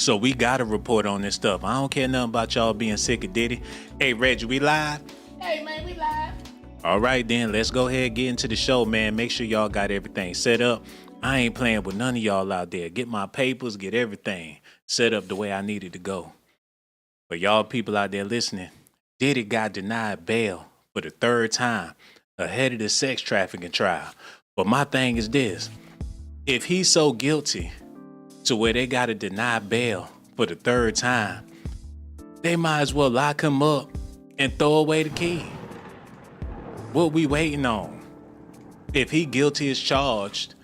So we got to report on this stuff. I don't care nothing about y'all being sick of Diddy. Hey, Reggie, we live? Hey, man, we live. All right, then. Let's go ahead and get into the show, man. Make sure y'all got everything set up. I ain't playing with none of y'all out there. Get my papers, get everything set up the way I need it to go. But y'all people out there listening, Diddy got denied bail for the third time ahead of the sex trafficking trial. But my thing is this. If he's so guilty to where they got to deny bail for the third time, they might as well lock him up and throw away the key. What we waiting on? If he guilty as charged,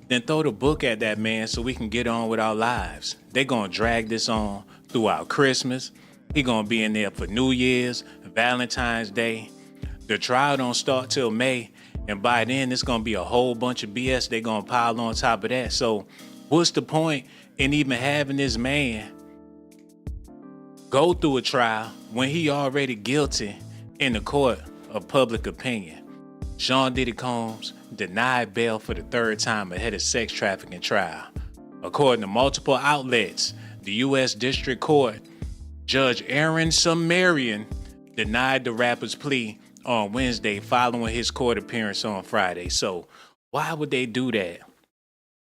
then throw the book at that man so we can get on with our lives. They gonna drag this on throughout Christmas. He gonna be in there for New Year's, Valentine's Day. The trial don't start till May, and by then it's gonna be a whole bunch of BS they gonna pile on top of that. So what's the point in even having this man go through a trial when he already guilty in the court of public opinion? Sean Diddy Combs denied bail for the third time ahead of sex trafficking trial. According to multiple outlets, the U.S. District Court Judge Aaron Sumerian denied the rapper's plea on Wednesday following his court appearance on Friday. So why would they do that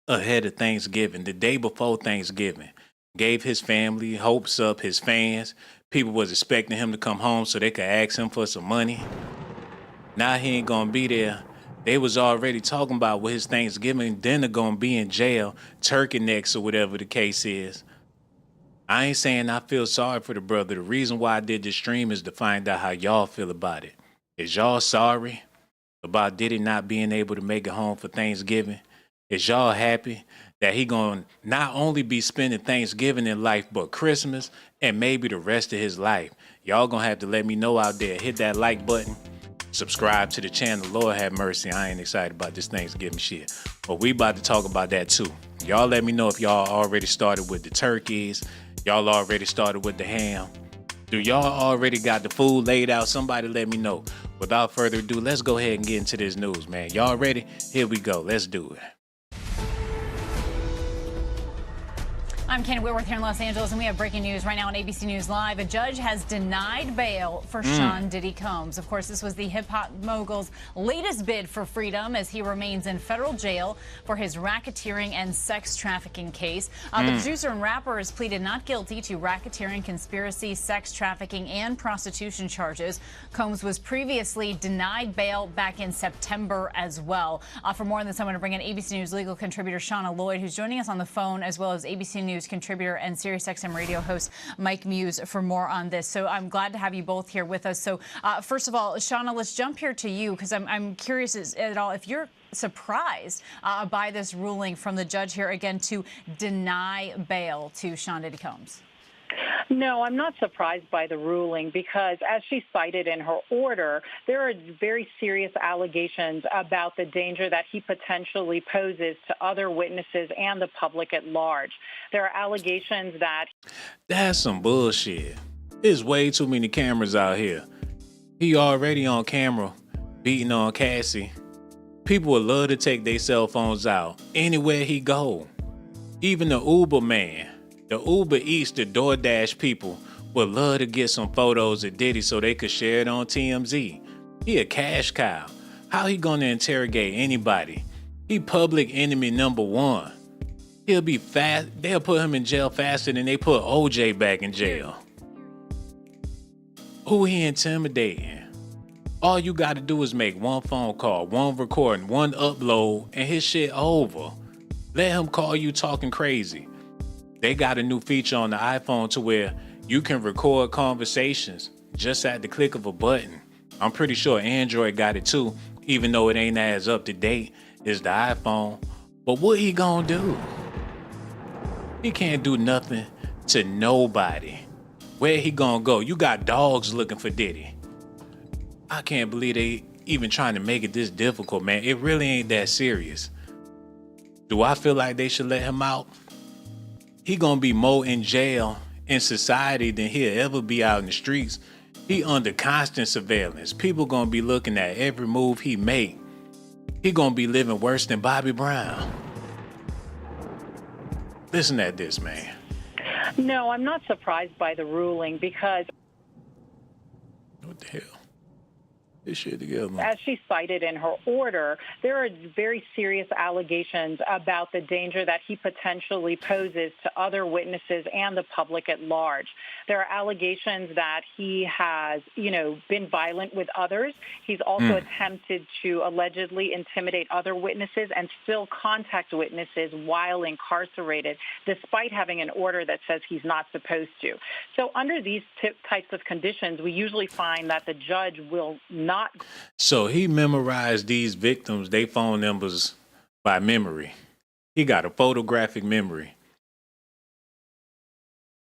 ahead of Thanksgiving, the day before Thanksgiving? Gave his family hopes up, his fans. People was expecting him to come home so they could ask him for some money. Now he ain't gonna be there. They was already talking about what his Thanksgiving dinner gonna be in jail, turkey necks or whatever the case is. I ain't saying I feel sorry for the brother. The reason why I did this stream is to find out how y'all feel about it. Is y'all sorry about Diddy not being able to make it home for Thanksgiving? Is y'all happy that he gonna not only be spending Thanksgiving in life, but Christmas and maybe the rest of his life? Y'all gonna have to let me know out there. Hit that like button. Subscribe to the channel. Lord have mercy. I ain't excited about this Thanksgiving shit. But we about to talk about that too. Y'all let me know if y'all already started with the turkeys. Y'all already started with the ham. Do y'all already got the food laid out? Somebody let me know. Without further ado, let's go ahead and get into this news, man. Y'all ready? Here we go. Let's do it. I'm Kenny Whitworth here in Los Angeles, and we have breaking news right now on ABC News Live. A judge has denied bail for Sean Diddy Combs. Of course, this was the hip-hop mogul's latest bid for freedom as he remains in federal jail for his racketeering and sex trafficking case. The producer and rapper has pleaded not guilty to racketeering, conspiracy, sex trafficking, and prostitution charges. Combs was previously denied bail back in September as well. For more on this, I'm going to bring in ABC News legal contributor Shauna Lloyd, who's joining us on the phone, as well as ABC News contributor and SiriusXM radio host Mike Muse for more on this. So I'm glad to have you both here with us. So first of all, Shauna, let's jump here to you because I'm curious at all if you're surprised by this ruling from the judge here again to deny bail to Sean Diddy Combs. No, I'm not surprised by the ruling because, as she cited in her order, there are very serious allegations about the danger that he potentially poses to other witnesses and the public at large. There are allegations that... That's some bullshit. There's way too many cameras out here. He already on camera beating on Cassie. People would love to take their cell phones out anywhere he go. Even the Uber man. The Uber Eats, the DoorDash people would love to get some photos of Diddy so they could share it on TMZ. He a cash cow. How he gonna interrogate anybody? He public enemy number one. He'll be fast. They'll put him in jail faster than they put OJ back in jail. Who he intimidating? All you gotta do is make one phone call, one recording, one upload, and his shit over. Let him call you talking crazy. They got a new feature on the iPhone to where you can record conversations just at the click of a button. I'm pretty sure Android got it too, even though it ain't as up to date as the iPhone. But what he gonna do? He can't do nothing to nobody. Where he gonna go? You got dogs looking for Diddy. I can't believe they even trying to make it this difficult, man. It really ain't that serious. Do I feel like they should let him out? He gonna be more in jail in society than he'll ever be out in the streets. He under constant surveillance. People gonna be looking at every move he make. He gonna be living worse than Bobby Brown. Listen at this, man. No, I'm not surprised by the ruling because What the hell? This shit together. as she cited in her order, there are very serious allegations about the danger that he potentially poses to other witnesses and the public at large. There are allegations that he has, been violent with others. He's also attempted to allegedly intimidate other witnesses and still contact witnesses while incarcerated, despite having an order that says he's not supposed to. So under these types of conditions, we usually find that the judge will not. So he memorized these victims, they phone numbers by memory. He got a photographic memory.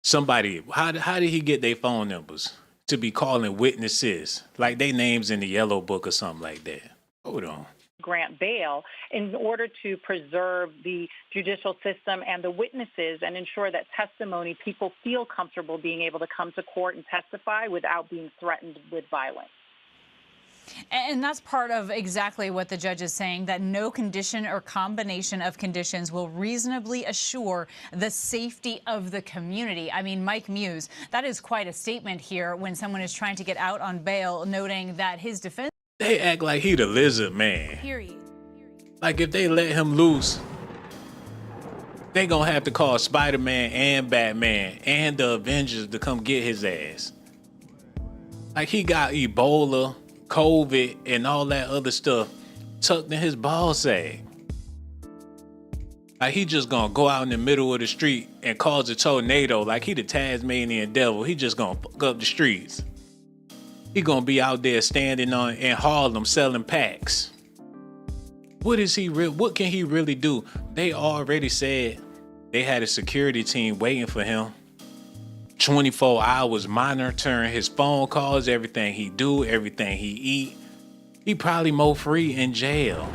Somebody, how did he get their phone numbers to be calling witnesses like they names in the yellow book or something like that? Hold on. Grant bail in order to preserve the judicial system and the witnesses and ensure that people feel comfortable being able to come to court and testify without being threatened with violence. And that's part of exactly what the judge is saying, that no condition or combination of conditions will reasonably assure the safety of the community. I mean, Mike Muse, that is quite a statement here when someone is trying to get out on bail, noting that his defense. They act like he the lizard man. Period. Like if they let him loose, they gonna have to call Spider-Man and Batman and the Avengers to come get his ass. Like he got Ebola, COVID, and all that other stuff tucked in his ball sack. Like he just gonna go out in the middle of the street and cause a tornado like he the Tasmanian devil. He just gonna fuck up the streets. He gonna be out there standing in Harlem selling packs. What can he really do? They already said they had a security team waiting for him. 24 hours monitoring his phone calls, everything he do, everything he eat. He probably more free in jail.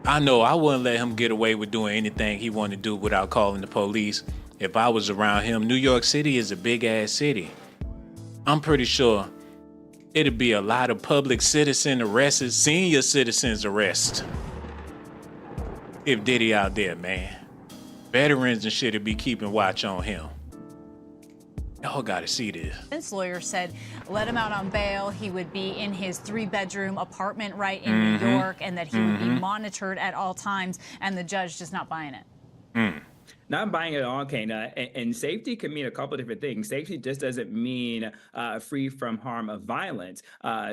I know I wouldn't let him get away with doing anything he wanted to do without calling the police if I was around him. New York City is a big ass city. I'm pretty sure it'd be a lot of public citizen arrests, senior citizens arrest. If Diddy out there, man. Veterans and shit would be keeping watch on him. Y'all gotta see this. Defense lawyer said let him out on bail. He would be in his 3-bedroom apartment right in New York, and that he would be monitored at all times, and the judge just not buying it. Not buying it at all, Kana. And safety can mean a couple of different things. Safety just doesn't mean free from harm of violence.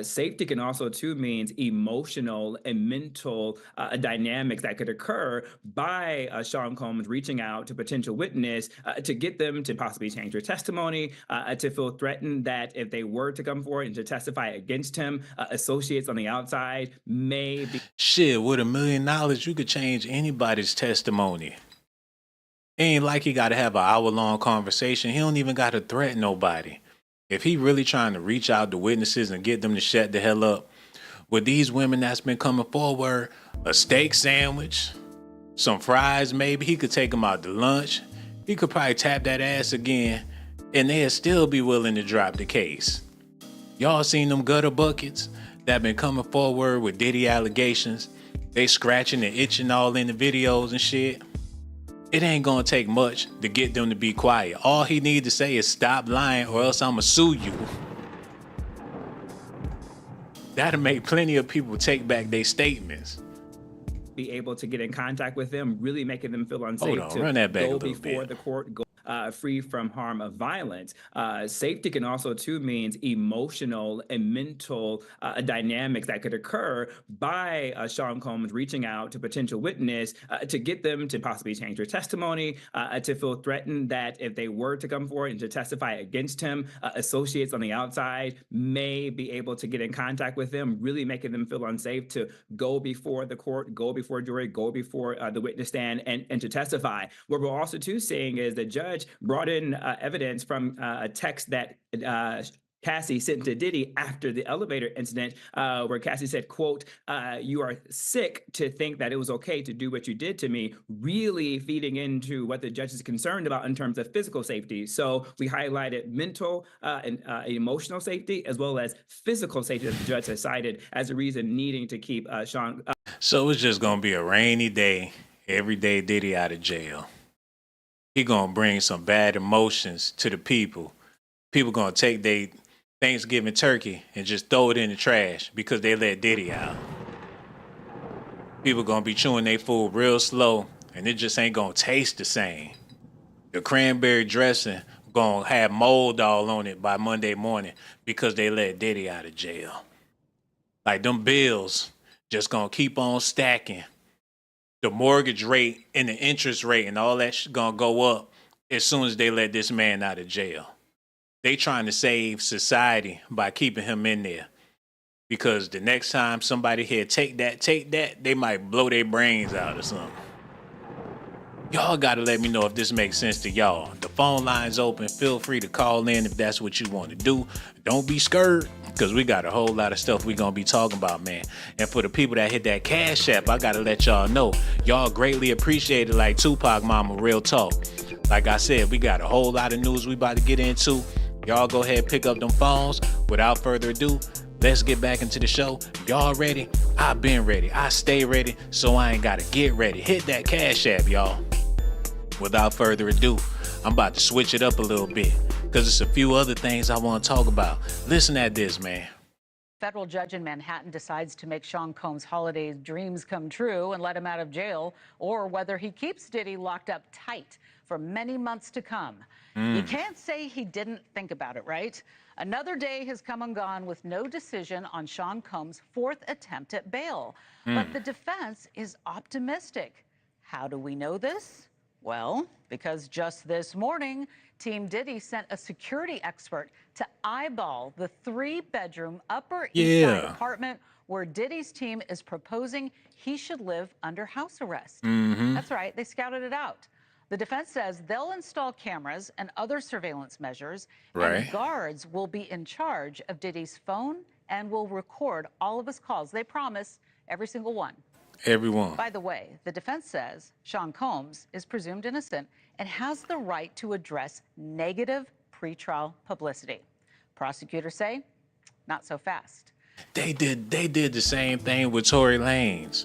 Safety can also, too, means emotional and mental dynamics that could occur by Sean Combs reaching out to potential witness to get them to possibly change their testimony, to feel threatened that if they were to come forward and to testify against him, associates on the outside may be. Shit, with $1 million, you could change anybody's testimony. Ain't like he got to have an hour-long conversation. He don't even got to threaten nobody. If he really trying to reach out to witnesses and get them to shut the hell up, with these women that's been coming forward, a steak sandwich, some fries maybe, he could take them out to lunch. He could probably tap that ass again, and they'd still be willing to drop the case. Y'all seen them gutter buckets that been coming forward with Diddy allegations? They scratching and itching all in the videos and shit. It ain't gonna take much to get them to be quiet. All he need to say is stop lying or else I'ma sue you. That'll make plenty of people take back their statements. Be able to get in contact with them, really making them feel unsafe. Hold on, run that back a go little before bit. the court, go free from harm of violence. Safety can also, too, means emotional and mental dynamics that could occur by Sean Combs reaching out to potential witness to get them to possibly change their testimony, to feel threatened that if they were to come forward and to testify against him, associates on the outside may be able to get in contact with them, really making them feel unsafe to go before the court, go before a jury, go before the witness stand and to testify. What we're also, too, seeing is the judge brought in evidence from a text that Cassie sent to Diddy after the elevator incident, where Cassie said, quote, "You are sick to think that it was okay to do what you did to me," really feeding into what the judge is concerned about in terms of physical safety. So we highlighted mental and emotional safety as well as physical safety that the judge has cited as a reason needing to keep Sean. So it's just gonna be a rainy day every day Diddy out of jail. He gonna bring some bad emotions to the people. People gonna take their Thanksgiving turkey and just throw it in the trash because they let Diddy out. People gonna be chewing their food real slow, and it just ain't gonna taste the same. The cranberry dressing gonna have mold all on it by Monday morning because they let Diddy out of jail. Like them bills just gonna keep on stacking. The mortgage rate and the interest rate and all that gonna go up as soon as they let this man out of jail. They trying to save society by keeping him in there. Because the next time somebody here take that, they might blow their brains out or something. Y'all gotta let me know if this makes sense to y'all. The phone line's open. Feel free to call in if that's what you want to do. Don't be scared, because we got a whole lot of stuff we gonna be talking about, man. And for the people that hit that Cash App, I gotta let y'all know, y'all greatly appreciate it, like Tupac Mama, real talk. Like I said, we got a whole lot of news we about to get into. Y'all go ahead, pick up them phones. Without further ado, let's get back into the show. Y'all ready? I've been ready. I stay ready, so I ain't gotta get ready. Hit that Cash App, y'all. Without further ado, I'm about to switch it up a little bit because there's a few other things I want to talk about. Listen at this, man. Federal judge in Manhattan decides to make Sean Combs' holiday dreams come true and let him out of jail, or whether he keeps Diddy locked up tight for many months to come. You can't say he didn't think about it, right? Another day has come and gone with no decision on Sean Combs' fourth attempt at bail. But the defense is optimistic. How do we know this? Well, because just this morning, Team Diddy sent a security expert to eyeball the 3-bedroom Upper East Side apartment where Diddy's team is proposing he should live under house arrest. That's right, they scouted it out. The defense says they'll install cameras and other surveillance measures, and guards will be in charge of Diddy's phone and will record all of his calls. They promise every single one. Everyone. By the way, the defense says Sean Combs is presumed innocent and has the right to address negative pretrial publicity. Prosecutors say, not so fast. They did the same thing with Tory Lanez.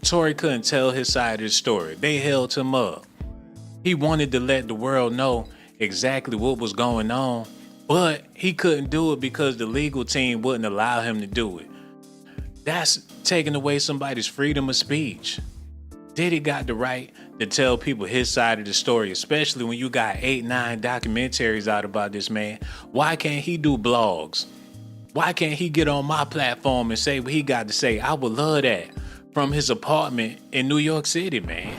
Tory couldn't tell his side of the story. They held him up. He wanted to let the world know exactly what was going on, but he couldn't do it because the legal team wouldn't allow him to do it. That's taking away somebody's freedom of speech. Diddy got the right to tell people his side of the story, especially when you got 8, 9 documentaries out about this man. Why can't he do blogs? Why can't he get on my platform and say what he got to say? I would love that from his apartment in New York City, man.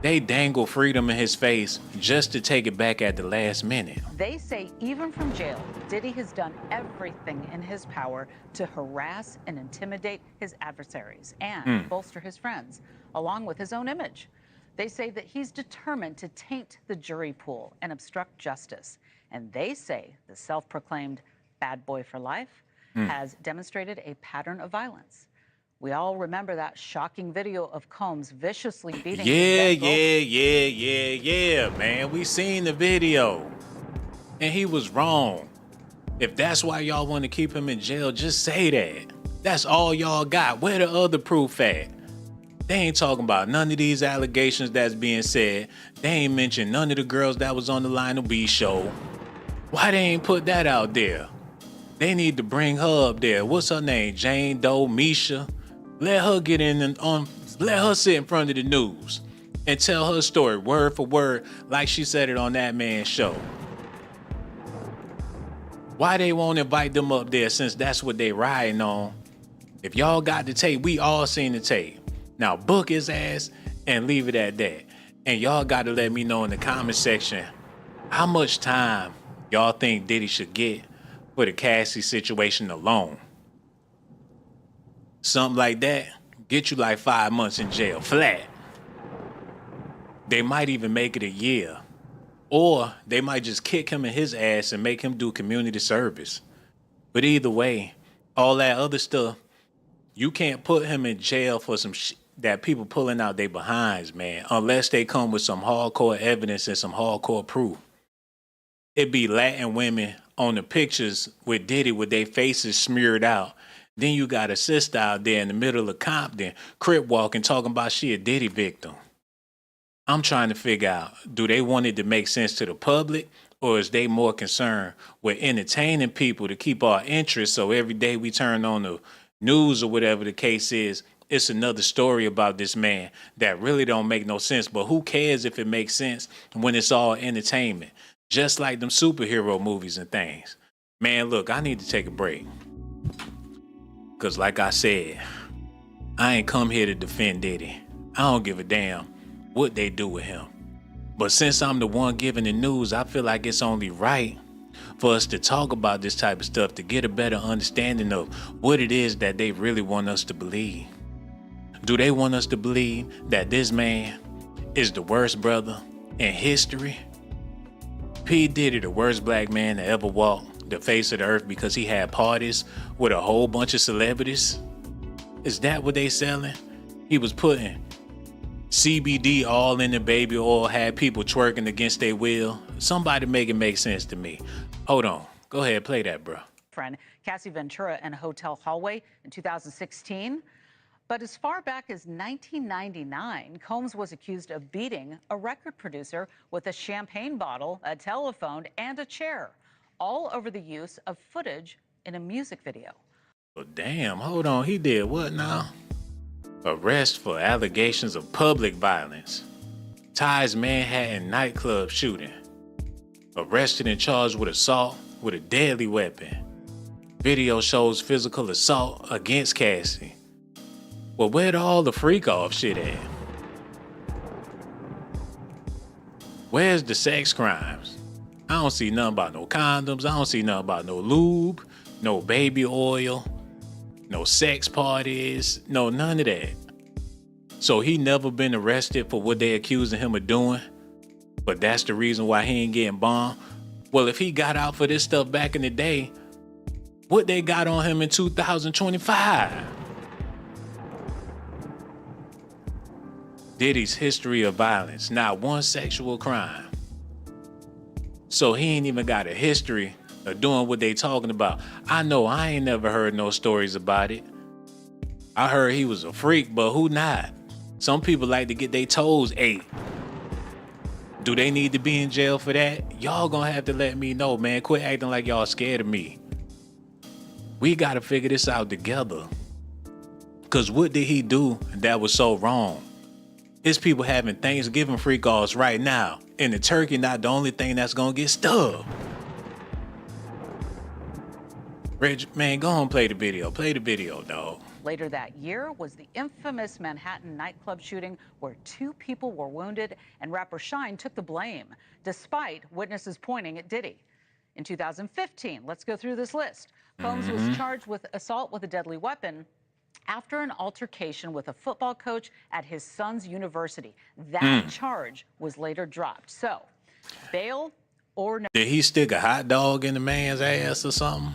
They dangle freedom in his face just to take it back at the last minute. They say even from jail, Diddy has done everything in his power to harass and intimidate his adversaries and bolster his friends, along with his own image. They say that he's determined to taint the jury pool and obstruct justice. And they say the self-proclaimed bad boy for life has demonstrated a pattern of violence. We all remember that shocking video of Combs viciously beating his Yeah, man. We seen the video. And he was wrong. If that's why y'all want to keep him in jail, just say that. That's all y'all got. Where the other proof at? They ain't talking about none of these allegations that's being said. They ain't mentioned none of the girls that was on the Lionel B show. Why they ain't put that out there? They need to bring her up there. What's her name? Jane Doe, Misha. Let her get in and let her sit in front of the news and tell her story word for word like she said it on that man's show. Why they won't invite them up there since that's what they riding on? If y'all got the tape, we all seen the tape. Now book his ass and leave it at that. And y'all got to let me know in the comment section how much time y'all think Diddy should get for the Cassie situation alone. Something like that, get you like 5 months in jail, flat. They might even make it a year. Or they might just kick him in his ass and make him do community service. But either way, all that other stuff, you can't put him in jail for some shit that people pulling out their behinds, man, unless they come with some hardcore evidence and some hardcore proof. It be Latin women on the pictures with Diddy with their faces smeared out. Then you got a sister out there in the middle of Compton, crip walking, talking about she a Diddy victim. I'm trying to figure out, do they want it to make sense to the public, or is they more concerned with entertaining people to keep our interest, so every day we turn on the news or whatever the case is, it's another story about this man that really don't make no sense. But who cares if it makes sense when it's all entertainment? Just like them superhero movies and things. Man, look, I need to take a break. Because like I said, I ain't come here to defend Diddy. I don't give a damn what they do with him. But since I'm the one giving the news, I feel like it's only right for us to talk about this type of stuff to get a better understanding of what it is that they really want us to believe. Do they want us to believe that this man is the worst brother in history? P. Diddy, the worst black man to ever walk the face of the earth because he had parties with a whole bunch of celebrities? Is that what they selling? He was putting CBD all in the baby oil, had people twerking against their will. Somebody make it make sense to me. Hold on. Go ahead, play that, bro. Friend Cassie Ventura in a hotel hallway in 2016. But as far back as 1999, Combs was accused of beating a record producer with a champagne bottle, a telephone, and a chair, all over the use of footage in a music video. Well, damn, hold on. He did what now? Arrest for allegations of public violence. Ties Manhattan nightclub shooting. Arrested and charged with assault with a deadly weapon. Video shows physical assault against Cassie. Well, where'd all the freak off shit at? Where's the sex crimes? I don't see nothing about no condoms. I don't see nothing about no lube, no baby oil, no sex parties, no none of that. So he never been arrested for what they accusing him of doing, but that's the reason why he ain't getting bombed. Well, if he got out for this stuff back in the day, what they got on him in 2025? Diddy's history of violence, not one sexual crime. So he ain't even got a history of doing what they talking about. I know I ain't never heard no stories about it. I heard he was a freak, but who not? Some people like to get their toes ate. Do they need to be in jail for that? Y'all gonna have to let me know, man. Quit acting like y'all scared of me. We gotta figure this out together. Cause what did he do that was so wrong? It's people having Thanksgiving freak-offs right now, and the turkey not the only thing that's gonna get stuffed. Reg, man, go on, play the video. Play the video, dog. Later that year was the infamous Manhattan nightclub shooting where 2 people were wounded, and rapper Shine took the blame, despite witnesses pointing at Diddy. In 2015, let's go through this list. Combs was charged with assault with a deadly weapon after an altercation with a football coach at his son's university. That charge was later dropped. So, bail or no. Did he stick a hot dog in the man's ass or something?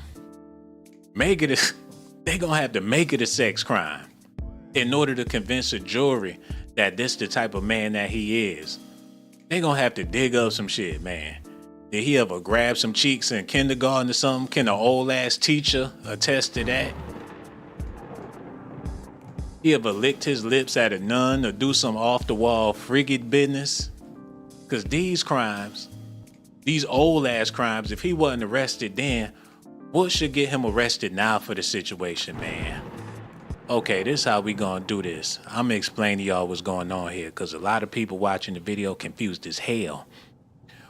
Make it they gonna have to make it a sex crime in order to convince a jury that this the type of man that he is. They gonna have to dig up some shit, man. Did he ever grab some cheeks in kindergarten or something? Can an old ass teacher attest to that? He ever licked his lips at a nun or do some off the wall frigid business? Cause these crimes, these old ass crimes, if he wasn't arrested then, what should get him arrested now for the situation, man? Okay, this is how we gonna do this. I'm gonna explain to y'all what's going on here, cause a lot of people watching the video confused as hell.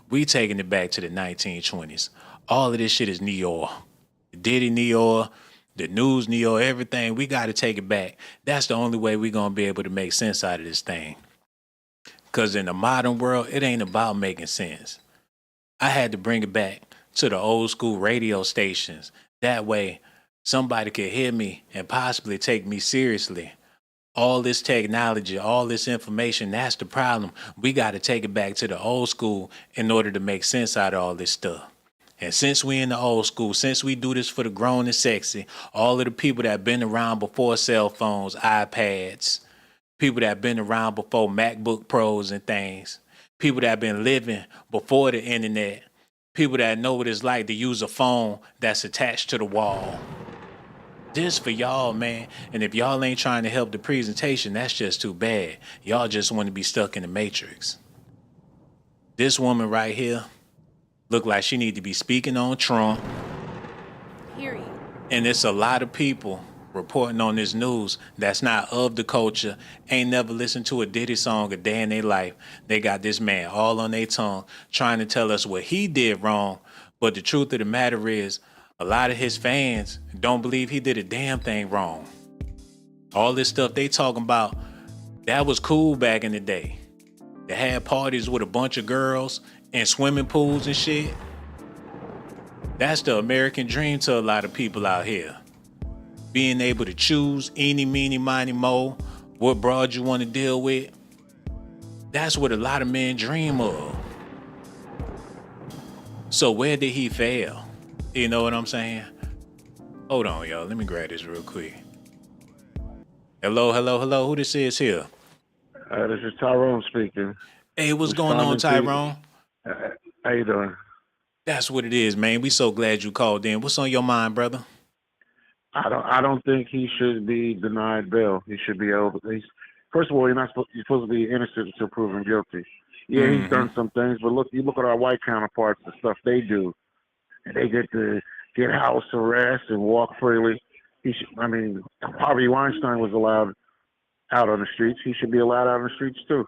We taking it back to the 1920s. All of this shit is Neo. Diddy Neo, the news Neo, everything. We gotta take it back. That's the only way we gonna be able to make sense out of this thing. Cause in the modern world, it ain't about making sense. I had to bring it back to the old school radio stations. That way, somebody could hear me and possibly take me seriously. All this technology, all this information, that's the problem. We got to take it back to the old school in order to make sense out of all this stuff. And since we in the old school, since we do this for the grown and sexy, all of the people that been around before cell phones, iPads, people that been around before MacBook Pros and things, people that been living before the internet, people that know what it's like to use a phone that's attached to the wall. This for y'all, man. And if y'all ain't trying to help the presentation, that's just too bad. Y'all just want to be stuck in the matrix. This woman right here look like she need to be speaking on Trump. Period. And it's a lot of people reporting on this news that's not of the culture, ain't never listened to a Diddy song a day in their life. They got this man all on their tongue trying to tell us what he did wrong. But the truth of the matter is, a lot of his fans don't believe he did a damn thing wrong. All this stuff they talking about, that was cool back in the day. They had parties with a bunch of girls and swimming pools and shit. That's the American dream to a lot of people out here. Being able to choose eeny, meeny, miny, mo, what broad you want to deal with. That's what a lot of men dream of. So where did he fail? You know what I'm saying? Hold on, y'all. Let me grab this real quick. Hello. Who this is here? This is Tyrone speaking. Hey, what's going on, Tyrone? How you doing? That's what it is, man. We so glad you called in. What's on your mind, brother? I don't think he should be denied bail. He should be able to. First of all, you're supposed to be innocent until proven guilty. Yeah, he's done some things, but you look at our white counterparts, the stuff they do, and they get to get house arrest and walk freely. Harvey Weinstein was allowed out on the streets. He should be allowed out on the streets too.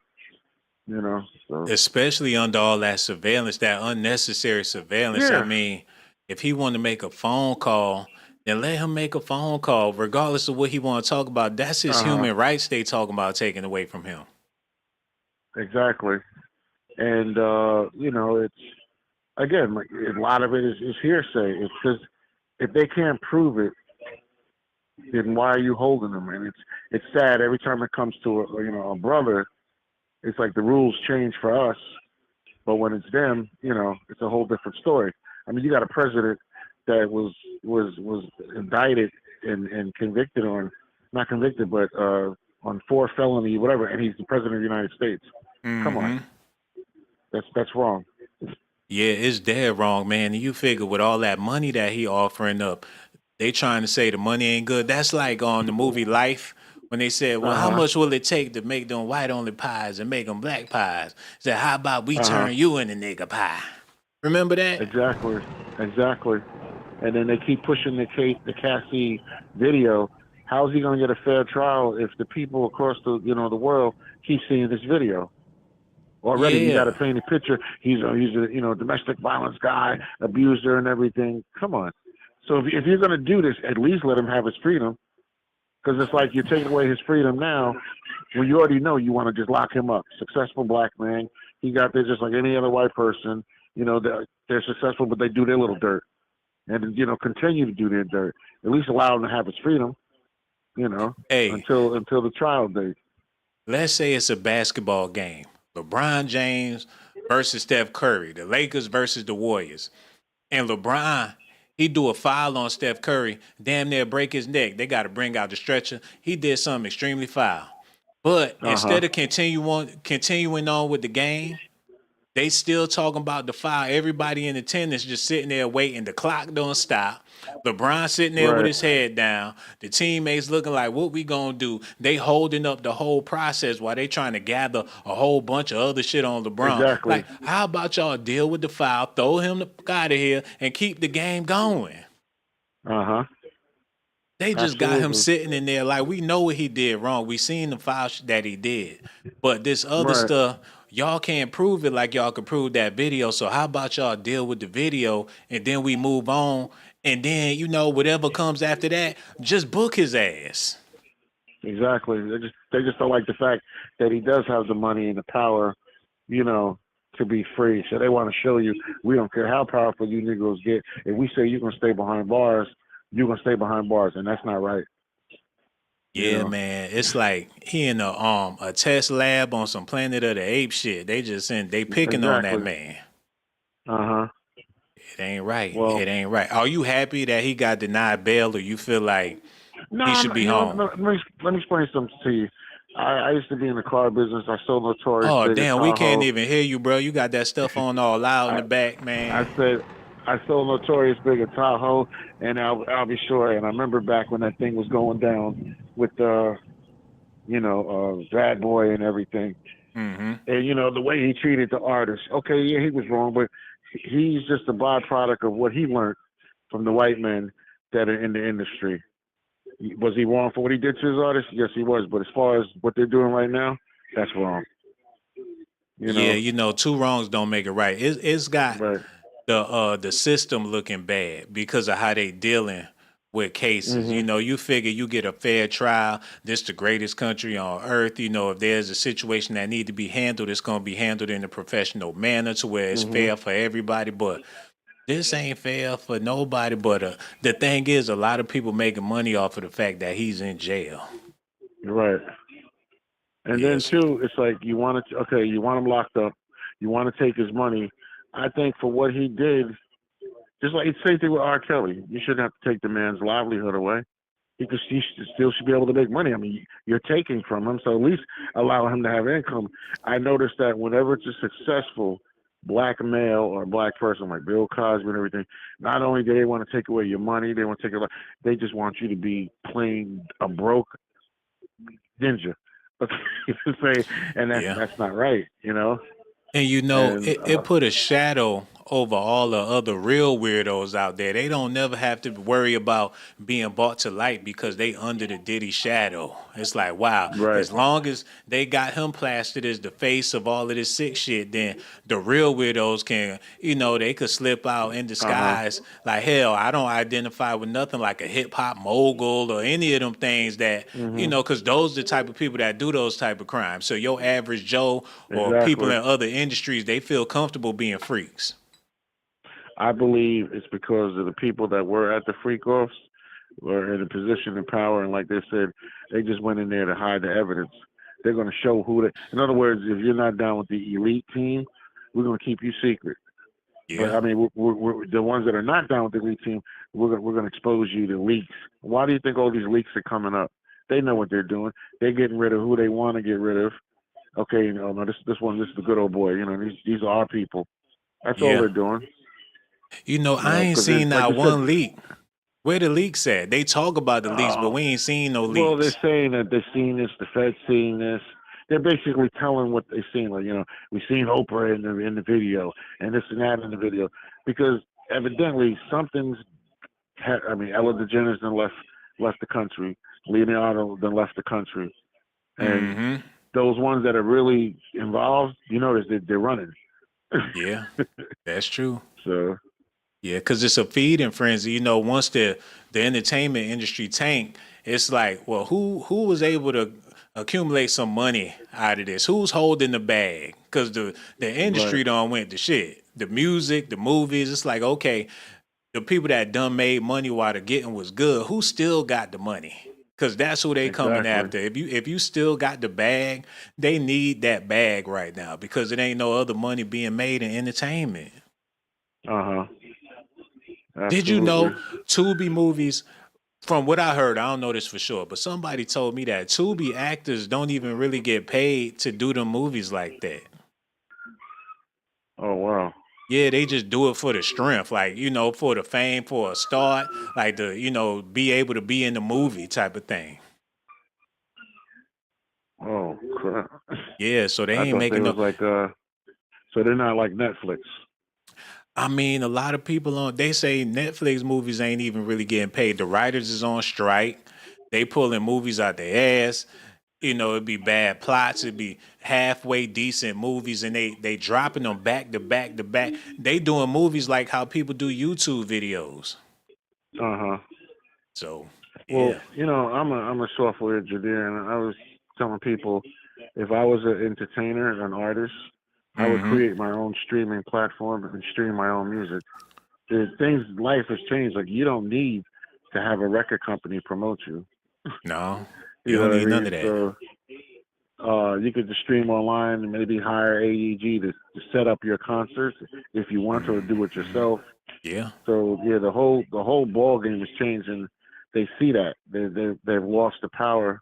You know, so. Especially under all that surveillance, that unnecessary surveillance. Yeah. I mean, if he wanted to make a phone call, then let him make a phone call, regardless of what he want to talk about. That's his human rights they talking about taking away from him. Exactly. And, it's, again, like, a lot of it is hearsay. It's just, if they can't prove it, then why are you holding them? And it's sad every time it comes to a brother. It's like the rules change for us, but when it's them, it's a whole different story. I mean, you got a president that was indicted and convicted not convicted, but on 4 felony whatever, and he's the president of the United States. Come on, that's wrong. Yeah, it's dead wrong, man. And you figure with all that money that he offering up, they trying to say the money ain't good. That's like on the movie Life. When they said, well, how much will it take to make them white-only pies and make them black pies? Said, how about we turn you into nigga pie? Remember that? Exactly. And then they keep pushing the Cassie video. How is he going to get a fair trial if the people across the world keep seeing this video? Already, you got to paint a picture. He's a domestic violence guy, abuser, and everything. Come on. So if you're going to do this, at least let him have his freedom. Because it's like you're taking away his freedom now when you already know you want to just lock him up. Successful black man. He got there just like any other white person. They're successful, but they do their little dirt. And, continue to do their dirt. At least allow him to have his freedom, until the trial date. Let's say it's a basketball game. LeBron James versus Steph Curry. The Lakers versus the Warriors. And LeBron, he do a foul on Steph Curry, damn near break his neck. They got to bring out the stretcher. He did something extremely foul. But instead of continuing on with the game, they still talking about the foul. Everybody in attendance just sitting there waiting. The clock don't stop. LeBron sitting there with his head down. The teammates looking like, what we gonna do? They holding up the whole process while they trying to gather a whole bunch of other shit on LeBron. Exactly. Like, how about y'all deal with the foul, throw him the fuck out of here, and keep the game going? They just got him sitting in there like, we know what he did wrong. We seen the foul that he did. But this other stuff, y'all can't prove it like y'all could prove that video. So how about y'all deal with the video and then we move on? And then, whatever comes after that, just book his ass. Exactly. They just don't like the fact that he does have the money and the power, to be free. So they want to show you, we don't care how powerful you Negroes get. If we say you're going to stay behind bars, you're going to stay behind bars. And that's not right. Yeah, man. It's like he in a test lab on some Planet of the Apes shit. They picking on that man. It ain't right. Well, it ain't right. Are you happy that he got denied bail, or you feel like he should be home? Let me explain something to you. I used to be in the car business. I sold Notorious. Oh, damn. We can't even hear you, bro. You got that stuff on all loud in the back, man. I saw Notorious Big at Tahoe, and I'll be sure. And I remember back when that thing was going down with Bad Boy and everything. Mm-hmm. And the way he treated the artist. Okay, yeah, he was wrong, but he's just a byproduct of what he learned from the white men that are in the industry. Was he wrong for what he did to his artists? Yes, he was. But as far as what they're doing right now, that's wrong. You Yeah, know, two wrongs don't make it right. It's got right? the system looking bad because of how they dealing with cases. Hmm. You figure you get a fair trial. This the greatest country on earth. If there's a situation that need to be handled, it's gonna be handled in a professional manner to where it's Hmm. fair for everybody. But this ain't fair for nobody. But the thing is, a lot of people making money off of the fact that he's in jail. Right. And then Yes. too, it's like you want him locked up, you want to take his money. I think for what he did, just like it's the same thing with R. Kelly, you shouldn't have to take the man's livelihood away. Still should be able to make money. I mean, you're taking from him, so at least allow him to have income. I noticed that whenever it's a successful black male or black person like Bill Cosby and everything, not only do they want to take away your money, they want to take it, they just want you to be plain a broke ninja. Okay, say, and Yeah. that's not right, And And it put a shadow over all the other real weirdos out there. They don't never have to worry about being brought to light because they under the Diddy shadow. It's like, wow, right, as long as they got him plastered as the face of all of this sick shit, then the real weirdos can, they could slip out in uh huh, disguise. Like, hell, I don't identify with nothing like a hip hop mogul or any of them things that, hmm, because those are the type of people that do those type of crimes. So your average Joe or people exactly. in other industries, they feel comfortable being freaks. I believe it's because of the people that were at the freak offs were in a position of power, and like they said, they just went in there to hide the evidence. They're going to show who they. In other words, if you're not down with the elite team, we're going to keep you secret. But Yeah. I mean, we're the ones that are not down with the elite team. We're going to expose you to leaks. Why do you think all these leaks are coming up? They know what they're doing. They're getting rid of who they want to get rid of. Okay, no, this is the good old boy. These are our people. That's all Yeah. they're doing. I ain't Because seen like not you said, one leak. Where the leaks at? They talk about the leaks, but uh, we ain't seen no well, they're leaks. saying that they're seeing this, the Fed's seeing this. They're basically telling what they're seeing. Like, we've seen Oprah in the video and this and that in the video, because evidently something's. I mean, Ella DeGeneres then left the country. Leonardo then left the country, and Mm-hmm. those ones that are really involved, you notice that they're running. Yeah, that's true. So Yeah, because it's a feeding frenzy. Once the entertainment industry tanked, it's like, well, who was able to accumulate some money out of this? Who's holding the bag? Because the right, industry done went to shit. The music, the movies, it's like, okay, the people that done made money while the getting was good, who still got the money? Because that's who they coming exactly. after. If you still got the bag, they need that bag right now because it ain't no other money being made in entertainment. Uh huh. Did you know Absolutely. Tubi movies? From what I heard, I don't know this for sure, but somebody told me that Tubi actors don't even really get paid to do the movies like that. Oh wow. Yeah, they just do it for the strength, like, for the fame, for a start, like be able to be in the movie type of thing. Oh crap. Yeah, so they I ain't thought they making was no. like so they're not like Netflix. I mean, a lot of people they say Netflix movies ain't even really getting paid. The writers is on strike. They pulling movies out their ass. It'd be bad plots, it'd be halfway decent movies, and they dropping them back to back to back. They doing movies like how people do YouTube videos. Uh huh. So Well, yeah. I'm a software engineer, and I was telling people if I was an entertainer, an artist, I would Mm-hmm. create my own streaming platform and stream my own music. Life has changed. Like you don't need to have a record company promote you. No, you You know don't what I need none mean? of that. So you could just stream online and maybe hire AEG to set up your concerts if you want to, or do it yourself. Yeah. So yeah, the whole ball game has changed, and they see that they've lost the power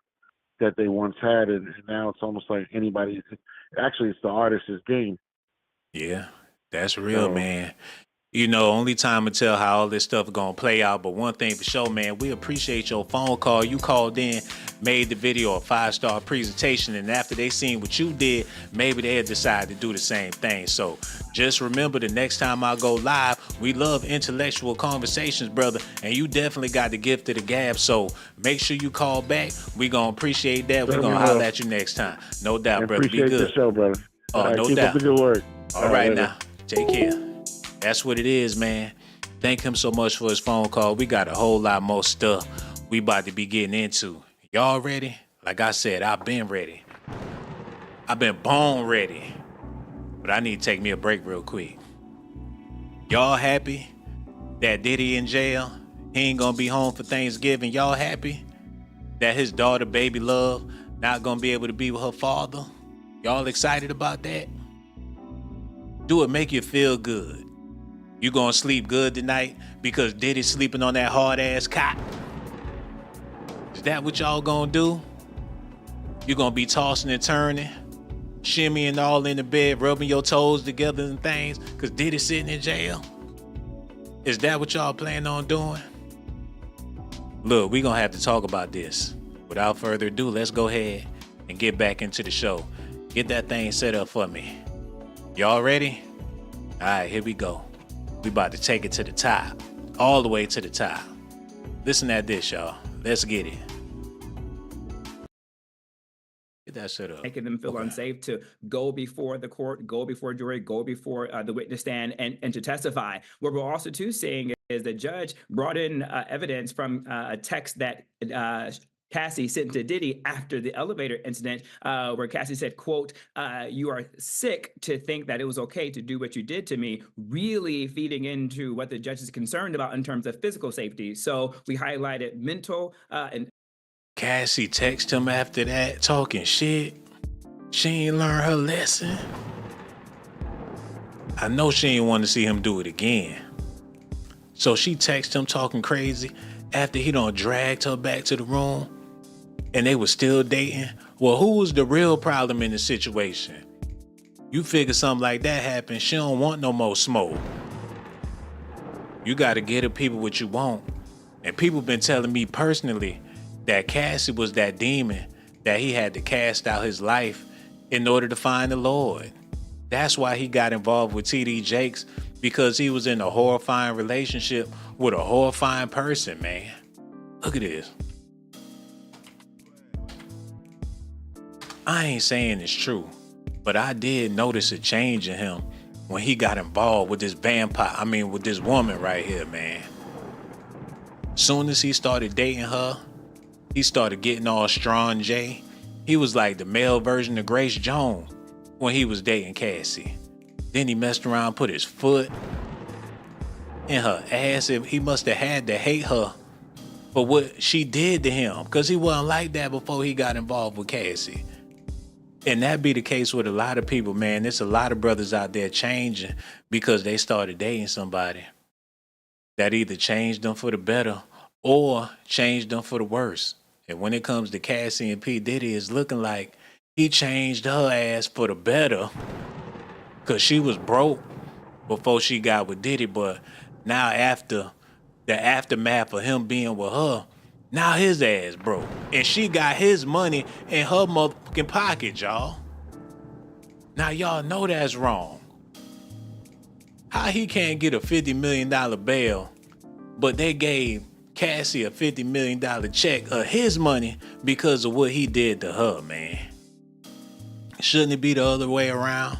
that they once had, and now it's almost like anybody. Actually, it's the artist's game. Yeah. That's real, So man. You know, only time will tell how all this stuff is gonna play out. But one thing for sure, man, we appreciate your phone call. You called in, made the video a 5-star presentation, and after they seen what you did, maybe they'll decide to do the same thing. So just remember, the next time I go live, we love intellectual conversations, brother, and you definitely got the gift of the gab. So make sure you call back. We gonna appreciate that. We gonna holler at you next time. No doubt, brother. Be Appreciate good. the show, brother. Oh, no keep doubt. up the good work. All right, later. now. Take care. That's what it is, man. Thank him so much for his phone call. We got a whole lot more stuff we about to be getting into. Y'all ready? Like I said, I've been ready. I've been born ready. But I need to take me a break real quick. Y'all happy that Diddy in jail? He ain't gonna be home for Thanksgiving. Y'all happy that his daughter, baby love, not gonna be able to be with her father? Y'all excited about that? Do it make you feel good? You gonna sleep good tonight because Diddy's sleeping on that hard ass cot? Is that what y'all gonna do? You gonna be tossing and turning, shimmying all in the bed, rubbing your toes together and things because Diddy's sitting in jail? Is that what y'all plan on doing? Look, we gonna have to talk about this. Without further ado, let's go ahead and get back into the show. Get that thing set up for me. Y'all ready? All right, here we go. We about to take it to the top, all the way to the top. Listen at this, y'all. Let's get it. Get that set up. Making them feel unsafe to go before the court, go before jury, go before the witness stand and to testify. What we're also too seeing is the judge brought in evidence from a text that Cassie sent to Diddy after the elevator incident, where Cassie said, quote, "You are sick to think that it was okay to do what you did to me," really feeding into what the judge is concerned about in terms of physical safety. So we highlighted mental and Cassie texted him after that, talking shit. She ain't learned her lesson. I know she ain't want to see him do it again. So she texted him talking crazy after he done dragged her back to the room and they were still dating. Well, who was the real problem in the situation? You figure something like that happened, she don't want no more smoke. You gotta get the people what you want. And people been telling me personally that Cassie was that demon that he had to cast out his life in order to find the Lord. That's why he got involved with T.D. Jakes, because he was in a horrifying relationship with a horrifying person, man. Look at this. I ain't saying it's true, but I did notice a change in him when he got involved with this with this woman right here, man. Soon as he started dating her, he started getting all strong J. He was like the male version of Grace Jones when he was dating Cassie. Then he messed around, put his foot in her ass. He must have had to hate her for what she did to him, because he wasn't like that before he got involved with Cassie. And that be the case with a lot of people, man. There's a lot of brothers out there changing because they started dating somebody that either changed them for the better or changed them for the worse. And when it comes to Cassie and P. Diddy, it's looking like he changed her ass for the better, because she was broke before she got with Diddy. But now after the aftermath of him being with her, now his ass broke. And she got his money in her motherfucking pocket, y'all. Now y'all know that's wrong. How he can't get a $50 million bail, but they gave Cassie a $50 million check of his money because of what he did to her, man? Shouldn't it be the other way around?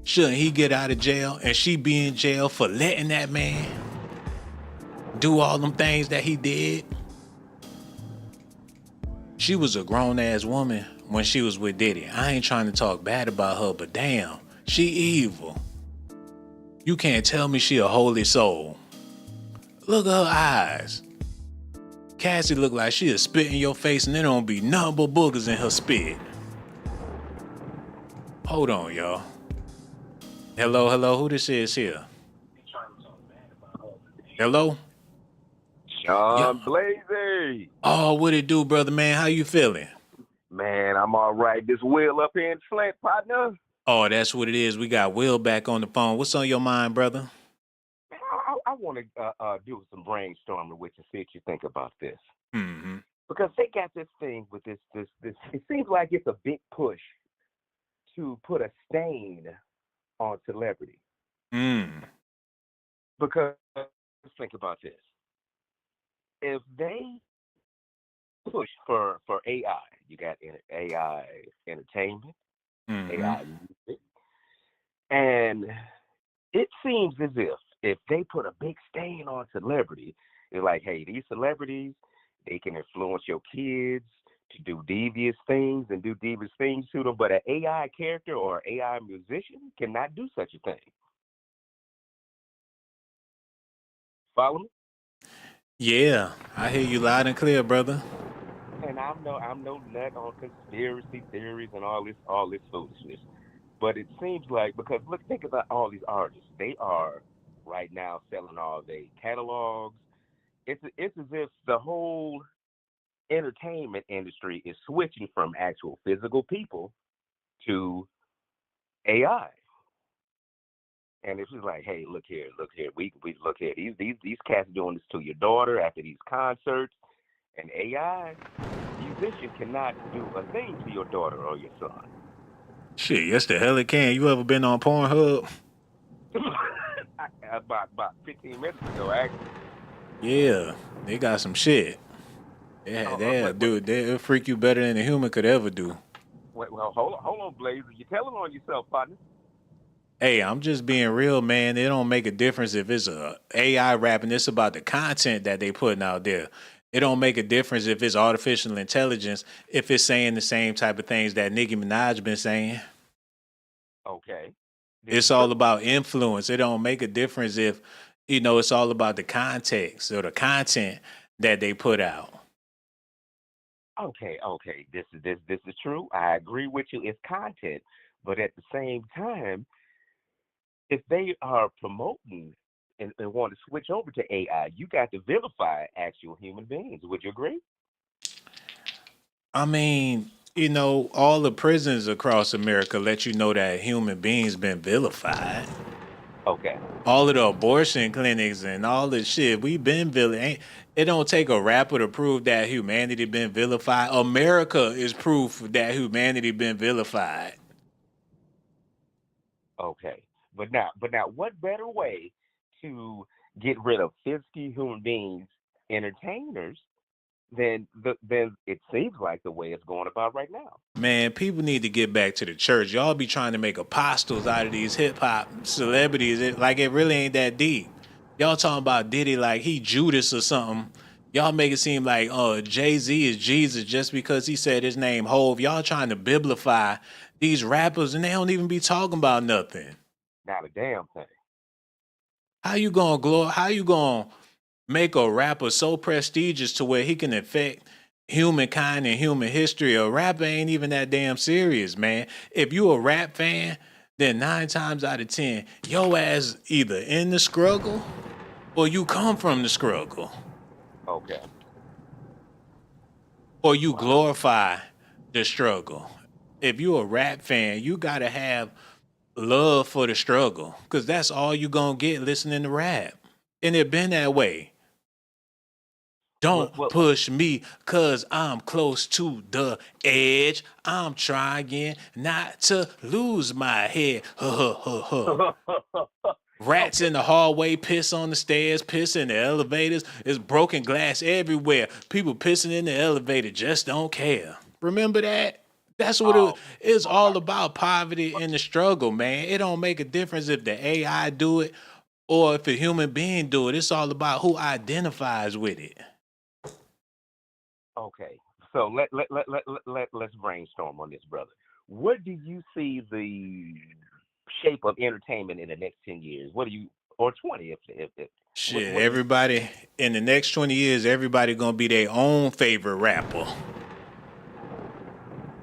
Shouldn't he get out of jail and she be in jail for letting that man do all them things that he did? She was a grown-ass woman when she was with Diddy. I ain't trying to talk bad about her, but damn, she evil. You can't tell me she a holy soul. Look at her eyes. Cassie look like she'll spit in your face and there don't be nothing but boogers in her spit. Hold on, y'all. Hello, who this is here? Hello? Sean Blazy. Oh, what it do, brother, man? How you feeling? Man, I'm all right. This Will up here in Flint, partner. Oh, that's what it is. We got Will back on the phone. What's on your mind, brother? I want to do some brainstorming with you, see what you think about this. Mm-hmm. Because they got this thing with this. It seems like it's a big push to put a stain on celebrity. Mm. Because let's think about this. If they push for AI, you got AI entertainment, Mm-hmm. AI music, and it seems as if they put a big stain on celebrity, it's like, hey, these celebrities, they can influence your kids to do devious things and do devious things to them, but an AI character or AI musician cannot do such a thing. Follow me? Yeah, I hear you loud and clear, brother. And I'm no nut on conspiracy theories and all this foolishness. But it seems like, because look, think about all these artists. They are right now selling all their catalogs. It's as if the whole entertainment industry is switching from actual physical people to AI. And it's just like, hey, look here, we look here. These cats doing this to your daughter after these concerts, and AI musician cannot do a thing to your daughter or your son. Shit, yes the hell it can. You ever been on Pornhub? About 15 minutes ago, actually. Yeah, they got some shit. Yeah, they'll freak you better than a human could ever do. Well, hold on, Blazer. You're telling on yourself, partner. Hey, I'm just being real, man. It don't make a difference if it's a AI rapping. It's about the content that they putting out there. It don't make a difference if it's artificial intelligence, if it's saying the same type of things that Nicki Minaj been saying. Okay, this It's is all true. about influence. It don't make a difference if, it's all about the context or the content that they put out. Okay. This is true. I agree with you. It's content, but at the same time, if they are promoting and want to switch over to AI, you got to vilify actual human beings. Would you agree? I mean, all the prisons across America let you know that human beings been vilified. Okay. All of the abortion clinics and all this shit, we been vilified. It don't take a rapper to prove that humanity been vilified. America is proof that humanity been vilified. Okay. But now, what better way to get rid of physically human beings, entertainers, than it seems like the way it's going about right now? Man, people need to get back to the church. Y'all be trying to make apostles out of these hip hop celebrities. It really ain't that deep. Y'all talking about Diddy like he Judas or something. Y'all make it seem like Jay-Z is Jesus just because he said his name Hove. Y'all trying to biblify these rappers and they don't even be talking about nothing. Not a damn thing. How you gonna make a rapper so prestigious to where he can affect humankind and human history? A rapper ain't even that damn serious, man. If you a rap fan, then 9 times out of 10, your ass either in the struggle or you come from the struggle. Okay. Or you Wow. glorify the struggle. If you a rap fan, you gotta have love for the struggle. Cause that's all you gonna get listening to rap. And it been that way. Well, Don't well, push me cause I'm close to the edge. I'm trying not to lose my head. Rats okay. in the hallway, piss on the stairs, piss in the elevators. There's broken glass everywhere. People pissing in the elevator just don't care. Remember that? That's what Oh, it's oh my. all about, poverty and the struggle, man. It don't make a difference if the AI do it or if a human being do it. It's all about who identifies with it. Okay. So let's brainstorm on this, brother. What do you see the shape of entertainment in the next 10 years? What do you, or 20, if Shit, what do you? everybody in the next 20 years, everybody gonna be their own favorite rapper.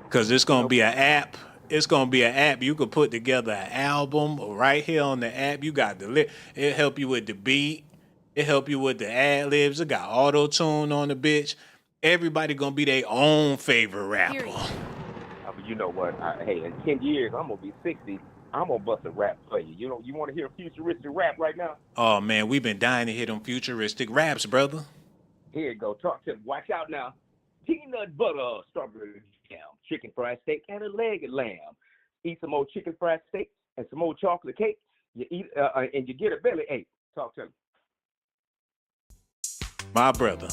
Cause it's You gonna know, be an app. It's gonna be an app. You could put together an album right here on the app. You got it help you with the beat. It help you with the ad libs. It got auto tune on the bitch. Everybody gonna be their own favorite rapper. Period. but you know what? Hey, in 10 years, I'm gonna be 60. I'm gonna bust a rap for you. You want to hear futuristic rap right now? Oh man, we've been dying to hit them futuristic raps, brother. Here you go. Talk to him. Watch out now. Peanut butter, strawberry jam, chicken fried steak, and a leg of lamb. Eat some more chicken fried steak and some more chocolate cake. You eat and you get a belly ache. Talk to him. My brother,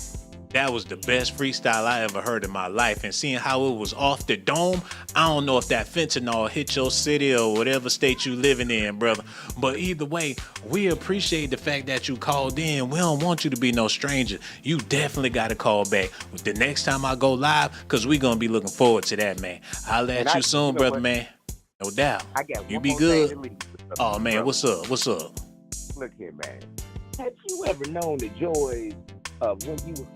that was the best freestyle I ever heard in my life. And seeing how it was off the dome, I don't know if that fentanyl hit your city or whatever state you living in, brother. But either way, we appreciate the fact that you called in. We don't want you to be no stranger. You definitely got to call back the next time I go live, because we going to be looking forward to that, man. I'll let you soon, brother, man. No doubt. I got you one be more good. thing to leave. Oh, man, brother. what's up? What's up? Look here, man. Have you ever known the joys of when you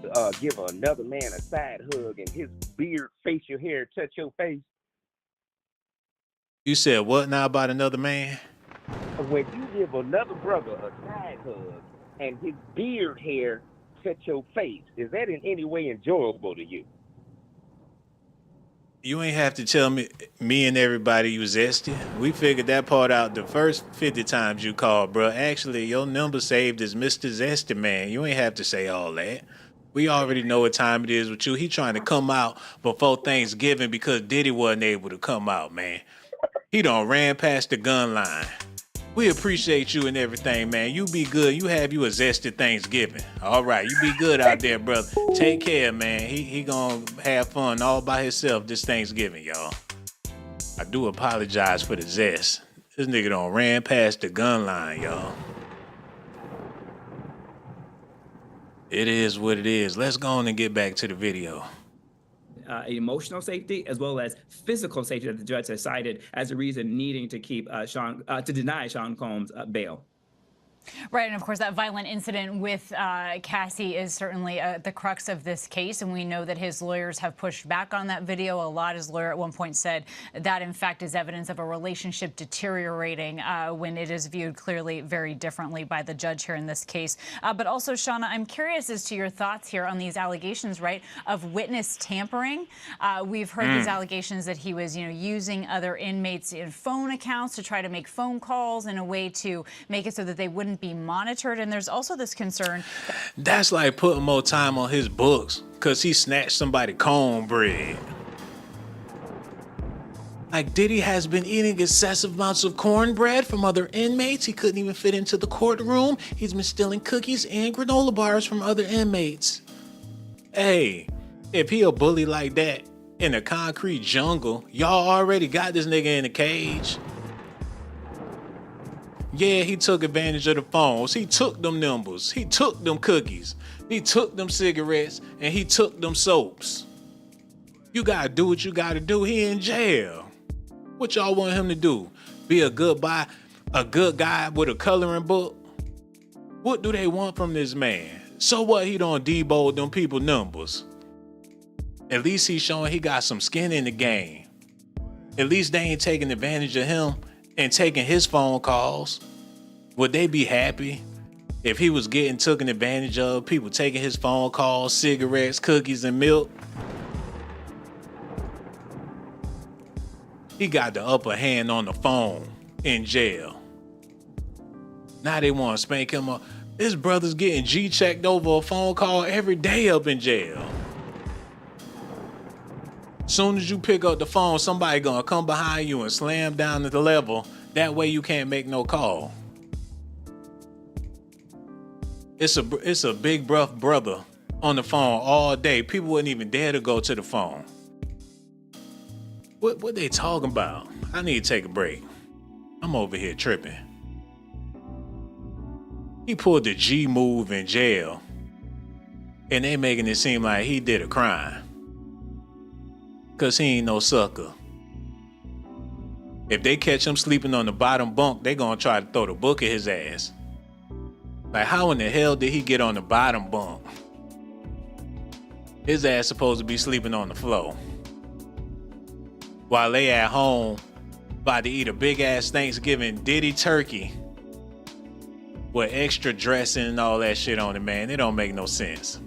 give another man a side hug and his beard, facial hair touch your face? You said what now about another man? When you give another brother a side hug and his beard hair touch your face, is that in any way enjoyable to you? You ain't have to tell me and everybody you zesty. We figured that part out the first 50 times you called, bro. Actually, your number saved as Mr. Zesty, man. You ain't have to say all that. We already know what time it is with you. He trying to come out before Thanksgiving because Diddy wasn't able to come out, man. He done ran past the gun line. We appreciate you and everything, man. You be good. You have you a zesty Thanksgiving. All right, you be good out there, brother. Take care, man. He gonna have fun all by himself this Thanksgiving, y'all. I do apologize for the zest. This nigga done ran past the gun line, y'all. It is what it is. Let's go on and get back to the video. Emotional safety as well as physical safety that the judge has cited as a reason needing to keep to deny Sean Combs bail. Right, and of course that violent incident with Cassie is certainly the crux of this case, and we know that his lawyers have pushed back on that video a lot. His lawyer at one point said that in fact is evidence of a relationship deteriorating when it is viewed clearly very differently by the judge here in this case. But also, Shauna, I'm curious as to your thoughts here on these allegations, right, of witness tampering. We've heard these allegations that he was, using other inmates' phone accounts to try to make phone calls in a way to make it so that they wouldn't be monitored, and there's also this concern. That's like putting more time on his books because he snatched somebody cornbread. Like Diddy has been eating excessive amounts of cornbread from other inmates. He couldn't even fit into the courtroom. He's been stealing cookies and granola bars from other inmates. Hey, if he a bully like that in a concrete jungle, y'all already got this nigga in a cage. Yeah, he took advantage of the phones. He took them numbers. He took them cookies. He took them cigarettes, and he took them soaps. You gotta do what you gotta do. He in jail. What y'all want him to do? Be a good guy with a coloring book? What do they want from this man? So what? He don't debold them people numbers. At least he's showing he got some skin in the game. At least they ain't taking advantage of him and taking his phone calls. Would they be happy if he was getting taken advantage of, people taking his phone calls, cigarettes, cookies, and milk? He got the upper hand on the phone in jail. Now they want to spank him up. His brother's getting G-checked over a phone call every day up in jail. Soon as you pick up the phone, somebody gonna come behind you and slam down to the level. That way you can't make no call. It's a big rough brother on the phone all day. People wouldn't even dare to go to the phone. What they talking about? I need to take a break. I'm over here tripping. He pulled the G move in jail, and they making it seem like he did a crime. Cause he ain't no sucker. If they catch him sleeping on the bottom bunk, they gonna try to throw the book at his ass. Like, how in the hell did he get on the bottom bunk? His ass supposed to be sleeping on the floor. While they at home, about to eat a big ass Thanksgiving Diddy turkey with extra dressing and all that shit on it, man. It don't make no sense.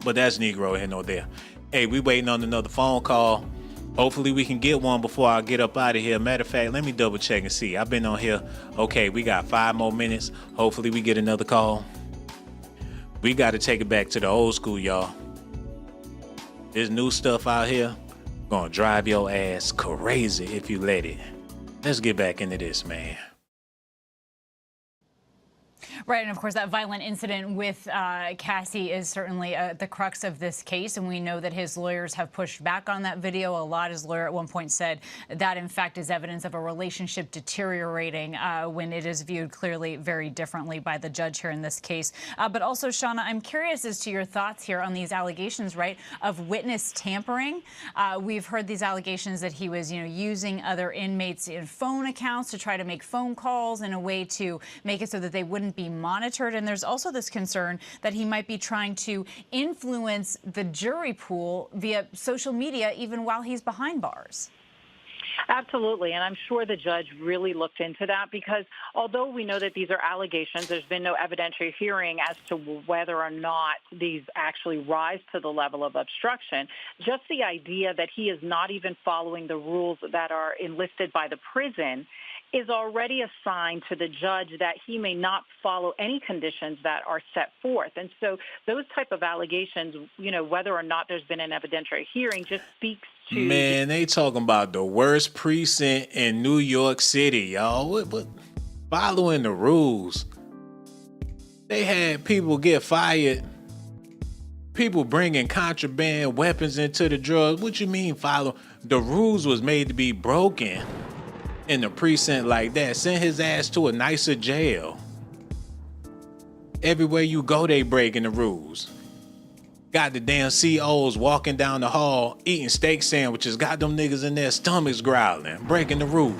But that's Negro here, no there. Hey, we waiting on another phone call. Hopefully we can get one before I get up out of here. Matter of fact, let me double check and see. I've been on here. Okay, we got 5 more minutes. Hopefully we get another call. We got to take it back to the old school, y'all. This new stuff out here gonna drive your ass crazy if you let it. Let's get back into this, man. Right, and of course that violent incident with Cassie is certainly the crux of this case, and we know that his lawyers have pushed back on that video a lot. His lawyer at one point said that in fact is evidence of a relationship deteriorating when it is viewed clearly very differently by the judge here in this case. But also, Shauna, I'm curious as to your thoughts here on these allegations, right, of witness tampering. We've heard these allegations that he was, using other inmates' phone accounts to try to make phone calls in a way to make it so that they wouldn't be monitored. And there's also this concern that he might be trying to influence the jury pool via social media even while he's behind bars. Absolutely. And I'm sure the judge really looked into that because although we know that these are allegations, there's been no evidentiary hearing as to whether or not these actually rise to the level of obstruction. Just the idea that he is not even following the rules that are enlisted by the prison is already a sign to the judge that he may not follow any conditions that are set forth. And so those type of allegations, whether or not there's been an evidentiary hearing, just speaks to... Man, they talking about the worst precinct in New York City, y'all. What following the rules. They had people get fired. People bringing contraband weapons into the drugs. What you mean follow? The rules was made to be broken. In a precinct like that, send his ass to a nicer jail. Everywhere you go, they breaking the rules. Got the damn COs walking down the hall, eating steak sandwiches, got them niggas in their stomachs growling, breaking the rules.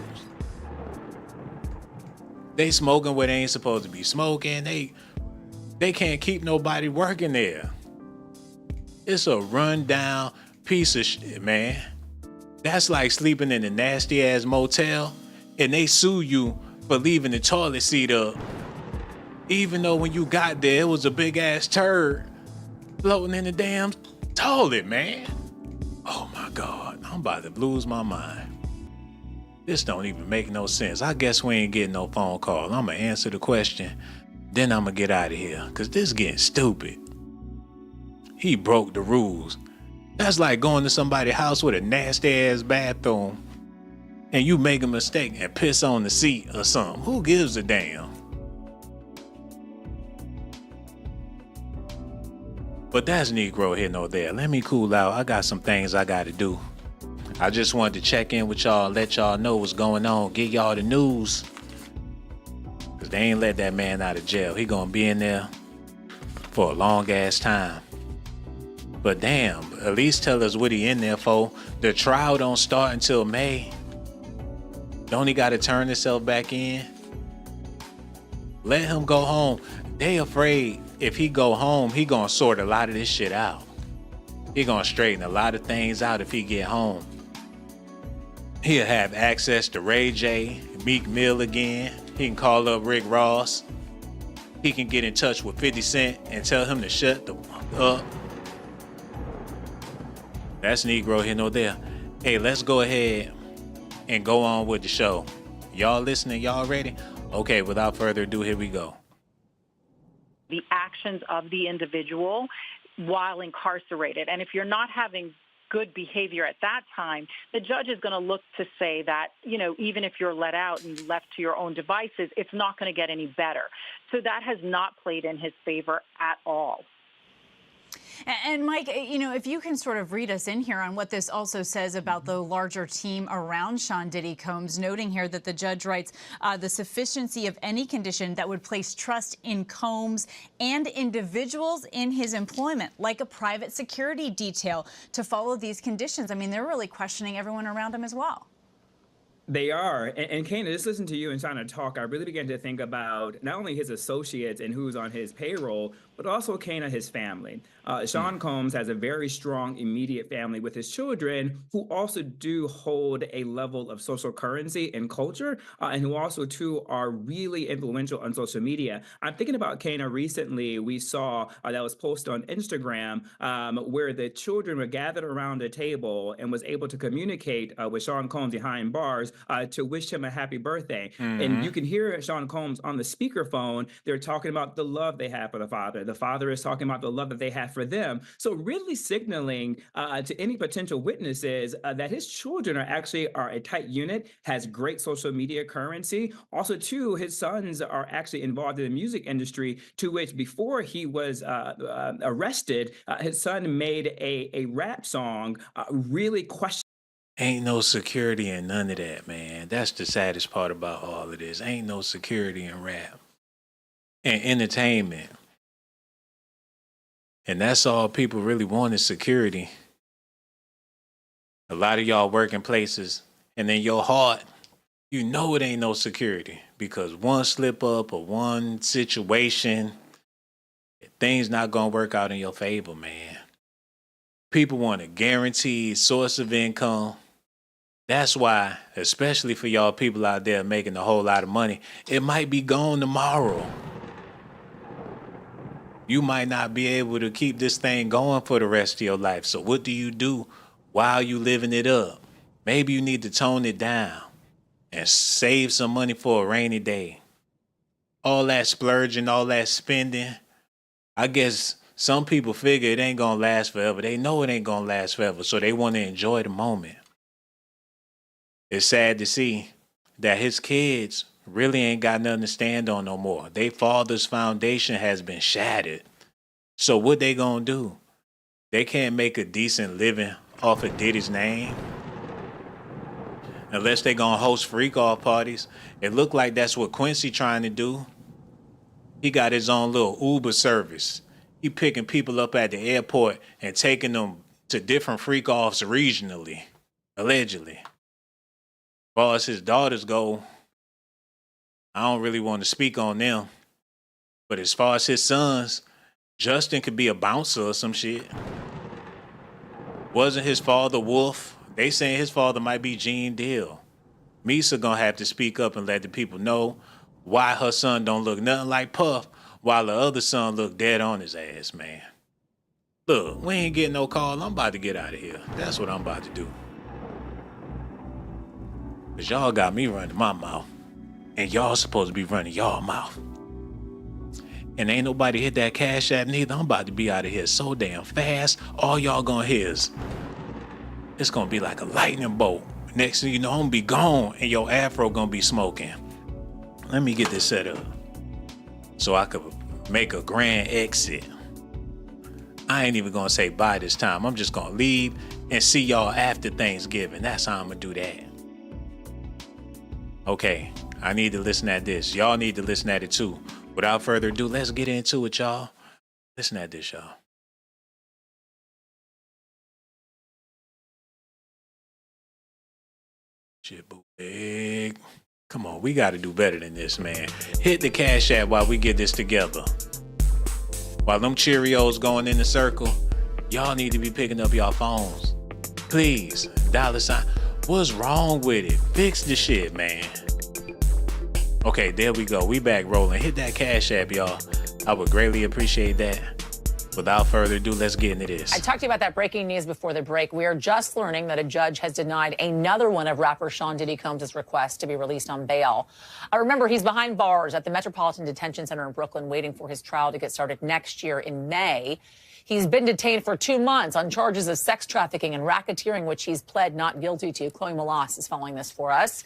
They smoking where they ain't supposed to be smoking. They can't keep nobody working there. It's a rundown piece of shit, man. That's like sleeping in a nasty ass motel and they sue you for leaving the toilet seat up. Even though when you got there, it was a big ass turd floating in the damn toilet, man. Oh my God, I'm about to lose my mind. This don't even make no sense. I guess we ain't getting no phone call. I'm gonna answer the question, then I'm gonna get out of here, cause this getting stupid. He broke the rules. That's like going to somebody's house with a nasty ass bathroom and you make a mistake and piss on the seat or something. Who gives a damn? But that's Negro here nor there. Let me cool out. I got some things I got to do. I just wanted to check in with y'all, let y'all know what's going on, get y'all the news. Cause they ain't let that man out of jail. He gonna be in there for a long ass time. But damn, at least tell us what he in there for. The trial don't start until May. Don't he got to turn himself back in? Let him go home. They afraid if he go home, he gonna sort a lot of this shit out. He gonna straighten a lot of things out if he get home. He'll have access to Ray J, Meek Mill again. He can call up Rick Ross. He can get in touch with 50 Cent and tell him to shut the fuck up. That's Negro here nor there. Hey, let's go ahead and go on with the show. Y'all listening? Y'all ready? Okay, without further ado, here we go. The actions of the individual while incarcerated. And if you're not having good behavior at that time, the judge is going to look to say that, even if you're let out and left to your own devices, it's not going to get any better. So that has not played in his favor at all. And Mike, if you can sort of read us in here on what this also says about the larger team around Sean Diddy Combs, noting here that the judge writes the sufficiency of any condition that would place trust in Combs and individuals in his employment, like a private security detail, to follow these conditions. I mean, they're really questioning everyone around him as well. They are. And Kana, just listen to you and Shauna talk, I really began to think about not only his associates and who's on his payroll, but also Kana, his family. Sean Combs has a very strong immediate family with his children who also do hold a level of social currency and culture, and who also too are really influential on social media. I'm thinking about Kana recently. We saw that was posted on Instagram where the children were gathered around a table and was able to communicate with Sean Combs behind bars to wish him a happy birthday. And you can hear Sean Combs on the speakerphone. They're talking about the love they have for the father. The father is talking about the love that they have for them. So really signaling to any potential witnesses that his children are a tight unit, has great social media currency. Also, too, his sons are actually involved in the music industry, to which before he was arrested, his son made a rap song really questioning. Ain't no security in none of that, man. That's the saddest part about all of this. Ain't no security in rap and entertainment. And that's all people really want is security. A lot of y'all working places, and in your heart, you know it ain't no security because one slip up or one situation, things not gonna work out in your favor, man. People want a guaranteed source of income. That's why, especially for y'all people out there making a whole lot of money, it might be gone tomorrow. You might not be able to keep this thing going for the rest of your life. So what do you do while you living it up? Maybe you need to tone it down and save some money for a rainy day. All that splurging, all that spending, I guess some people figure it ain't gonna last forever. They know it ain't gonna last forever, so they want to enjoy the moment. It's sad to see that his kids really ain't got nothing to stand on no more. Their father's foundation has been shattered. So what they gonna do? They can't make a decent living off of Diddy's name. Unless they gonna host freak-off parties. It look like that's what Quincy trying to do. He got his own little Uber service. He picking people up at the airport and taking them to different freak-offs regionally, allegedly. As far as his daughters go, I don't really want to speak on them. But as far as his sons, Justin could be a bouncer or some shit. Wasn't his father Wolf? They saying his father might be Gene Deal. Misa gonna have to speak up and let the people know why her son don't look nothing like Puff while the other son look dead on his ass, man. Look, we ain't getting no call. I'm about to get out of here. That's what I'm about to do. Cause y'all got me running my mouth. And y'all supposed to be running y'all mouth. And ain't nobody hit that Cash App neither. I'm about to be out of here so damn fast. All y'all gonna hear is, it's gonna be like a lightning bolt. Next thing you know, I'm gonna be gone and your afro gonna be smoking. Let me get this set up so I could make a grand exit. I ain't even gonna say bye this time. I'm just gonna leave and see y'all after Thanksgiving. That's how I'm gonna do that. Okay, I need to listen at this. Y'all need to listen at it too. Without further ado, let's get into it, y'all. Listen at this, y'all. Shit, boo big. Come on, we got to do better than this, man. Hit the Cash App while we get this together. While them Cheerios going in the circle, y'all need to be picking up y'all phones. Please, $. What's wrong with it? Fix the shit, man. Okay, there we go. We back rolling. Hit that Cash App, y'all. I would greatly appreciate that. Without further ado, let's get into this. I talked to you about that breaking news before the break. We are just learning that a judge has denied another one of rapper Sean Diddy Combs' requests to be released on bail. Remember, he's behind bars at the Metropolitan Detention Center in Brooklyn, waiting for his trial to get started next year in May. He's been detained for 2 months on charges of sex trafficking and racketeering, which he's pled not guilty to. Chloe Malas is following this for us.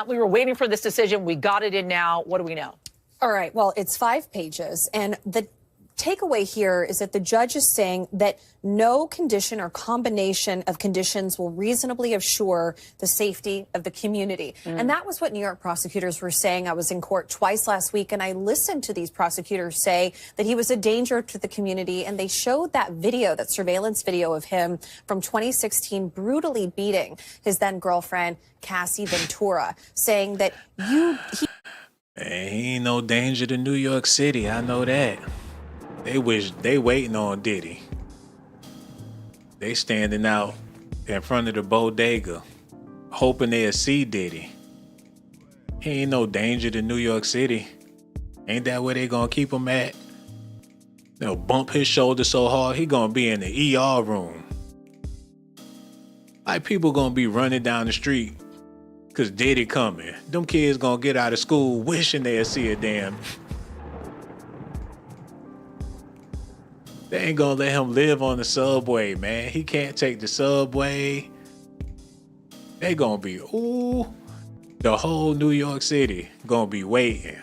We were waiting for this decision. We got it in now. What do we know? All right. Well, it's 5 pages. And the takeaway here is that the judge is saying that no condition or combination of conditions will reasonably assure the safety of the community. And that was what New York prosecutors were saying. I was in court twice last week, and I listened to these prosecutors say that he was a danger to the community. And they showed that video, that surveillance video of him from 2016, brutally beating his then girlfriend, Cassie Ventura, saying that he ain't no danger to New York City. I know that. they waiting on Diddy. They standing out in front of the bodega, hoping they'll see Diddy. He ain't no danger to New York City. Ain't that where they gonna keep him at? They'll bump his shoulder so hard, he gonna be in the ER room. Like, people gonna be running down the street cause Diddy coming. Them kids gonna get out of school wishing they'll see a damn. They ain't gonna let him live on the subway, man. He can't take the subway. They gonna be, ooh, the whole New York City gonna be waiting.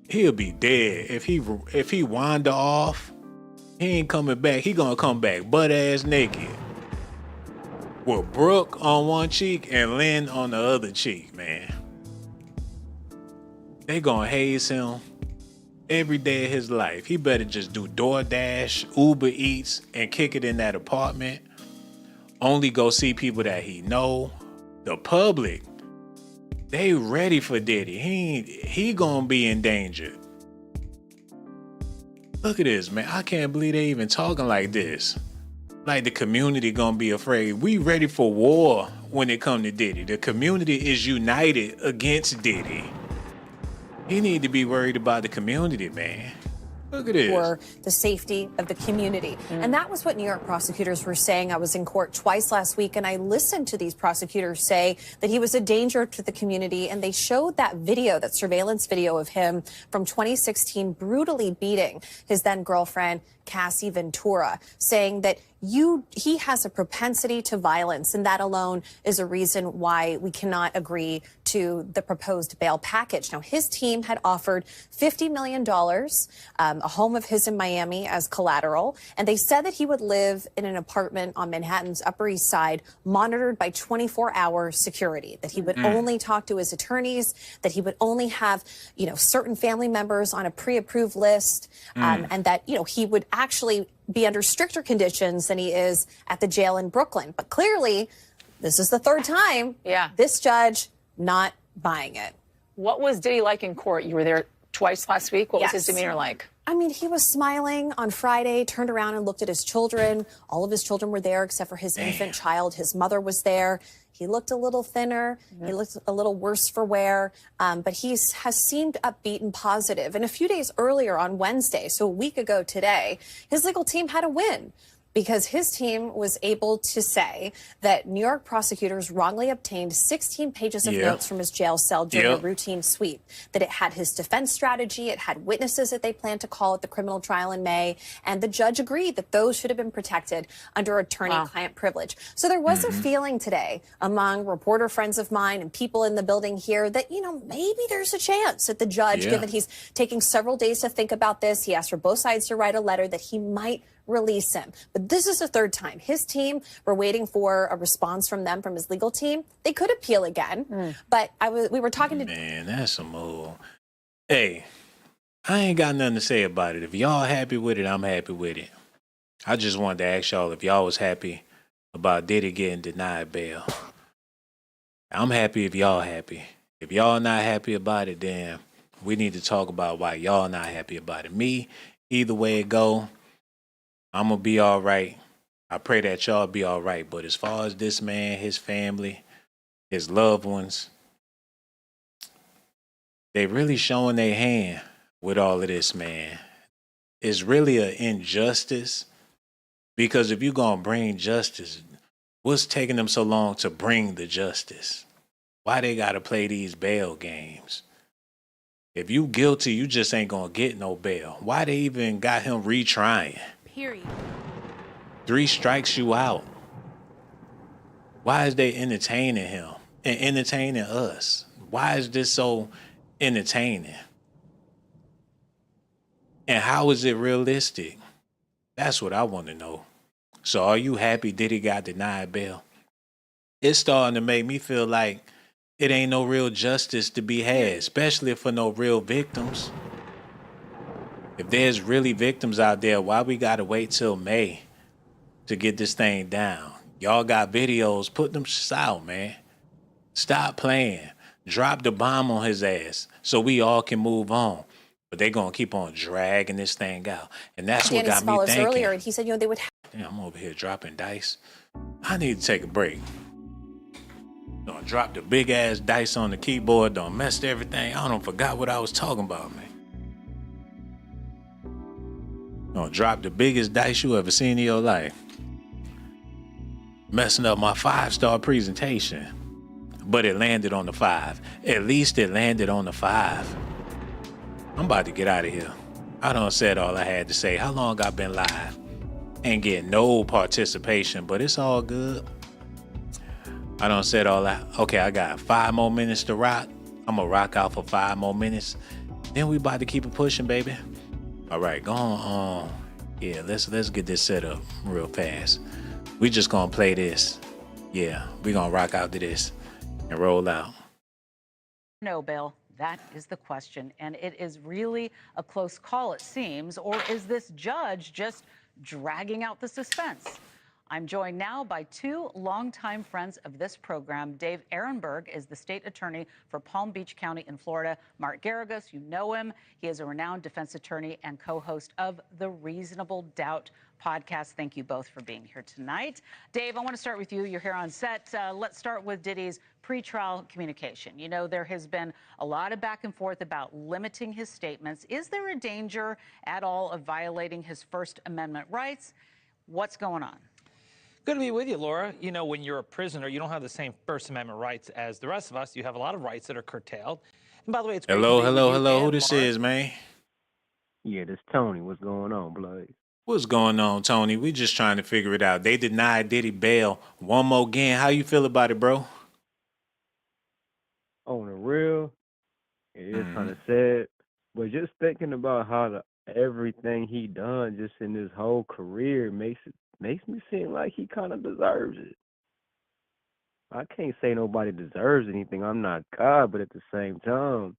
He'll be dead. If he wander off, he ain't coming back. He gonna come back butt ass naked. With Brooke on one cheek and Lynn on the other cheek, man. They gonna haze him every day of his life. He better just do DoorDash, Uber Eats, and kick it in that apartment. Only go see people that he know. The public, they ready for Diddy. He gonna be in danger. Look at this, man. I can't believe they even talking like this. Like the community gonna be afraid. We ready for war when it come to Diddy. The community is united against Diddy. He need to be worried about the community, man. Look at this. For the safety of the community. And that was what New York prosecutors were saying. I was in court twice last week, and I listened to these prosecutors say that he was a danger to the community. And they showed that video, that surveillance video of him from 2016, brutally beating his then girlfriend, Cassie Ventura, saying that he has a propensity to violence, and that alone is a reason why we cannot agree to the proposed bail package. Now, his team had offered $50 million, a home of his in Miami as collateral, and they said that he would live in an apartment on Manhattan's Upper East Side, monitored by 24-hour security, that he would only talk to his attorneys, that he would only have, certain family members on a pre-approved list, and that, he would actually be under stricter conditions than he is at the jail in Brooklyn. But clearly, this is the third time this judge not buying it. What was Diddy like in court? You were there twice last week. What was his demeanor like? I mean, he was smiling on Friday, turned around and looked at his children. All of his children were there except for his infant child. His mother was there. He looked a little thinner. He looked a little worse for wear, but he has seemed upbeat and positive. And a few days earlier on Wednesday, so a week ago today, his legal team had a win, because his team was able to say that New York prosecutors wrongly obtained 16 pages of notes from his jail cell during a routine sweep, that it had his defense strategy, it had witnesses that they planned to call at the criminal trial in May, and the judge agreed that those should have been protected under attorney-client privilege. So there was a feeling today among reporter friends of mine and people in the building here that, maybe there's a chance that the judge, given he's taking several days to think about this, he asked for both sides to write a letter, that he might release him. But this is the third time. His team were waiting for a response from them, from his legal team. They could appeal again, but we were talking to... Man, that's a move. Hey, I ain't got nothing to say about it. If y'all happy with it, I'm happy with it. I just wanted to ask y'all if y'all was happy about Diddy getting denied bail. I'm happy if y'all happy. If y'all not happy about it, then we need to talk about why y'all not happy about it. Me, either way it go, I'm going to be all right. I pray that y'all be all right. But as far as this man, his family, his loved ones, they really showing their hand with all of this, man. It's really an injustice, because if you're going to bring justice, what's taking them so long to bring the justice? Why they got to play these bail games? If you guilty, you just ain't going to get no bail. Why they even got him retrying? Period. 3 strikes you out. Why is they entertaining him and entertaining us? Why is this so entertaining? And how is it realistic? That's what I want to know. So are you happy Diddy got denied bail? It's starting to make me feel like it ain't no real justice to be had, especially for no real victims. If there's really victims out there, why we gotta wait till May to get this thing down? Y'all got videos, put them out, man. Stop playing. Drop the bomb on his ass so we all can move on. But they gonna keep on dragging this thing out, and that's what Danny got me Smalls thinking. earlier, and he said, they would. Damn, I'm over here dropping dice. I need to take a break. Don't drop the big ass dice on the keyboard. Don't mess everything. I don't forgot what I was talking about, man. Don't drop the biggest dice you ever seen in your life. Messing up my 5-star presentation. But it landed on the 5. At least it landed on the 5. I'm about to get out of here. I done said all I had to say. How long I been live? Ain't getting no participation, but it's all good. I done said all that. Okay, I got 5 more minutes to rock. I'm gonna rock out for 5 more minutes. Then we about to keep it pushing, baby. All right, go on. Yeah, let's get this set up real fast. We just gonna play this. Yeah, we gonna rock out to this and roll out. No, Bill, that is the question. And it is really a close call, it seems. Or is this judge just dragging out the suspense? I'm joined now by 2 longtime friends of this program. Dave Ehrenberg is the state attorney for Palm Beach County in Florida. Mark Garagos, you know him. He is a renowned defense attorney and co-host of the Reasonable Doubt podcast. Thank you both for being here tonight. Dave, I want to start with you. You're here on set. Let's start with Diddy's pretrial communication. You know, there has been a lot of back and forth about limiting his statements. Is there a danger at all of violating his First Amendment rights? What's going on? Good to be with you, Laura. You know, when you're a prisoner, you don't have the same First Amendment rights as the rest of us. You have a lot of rights that are curtailed. And by the way, it's great to be with you Hello. Who and this Mark. is, man? Yeah, this Tony. What's going on, blood? What's going on, Tony? We just trying to figure it out. They denied Diddy bail one more again. How you feel about it, bro? On the real, it is kind of sad. But just thinking about how everything he done just in his whole career makes me seem like he kind of deserves it. I can't say nobody deserves anything. I'm not God, but at the same time,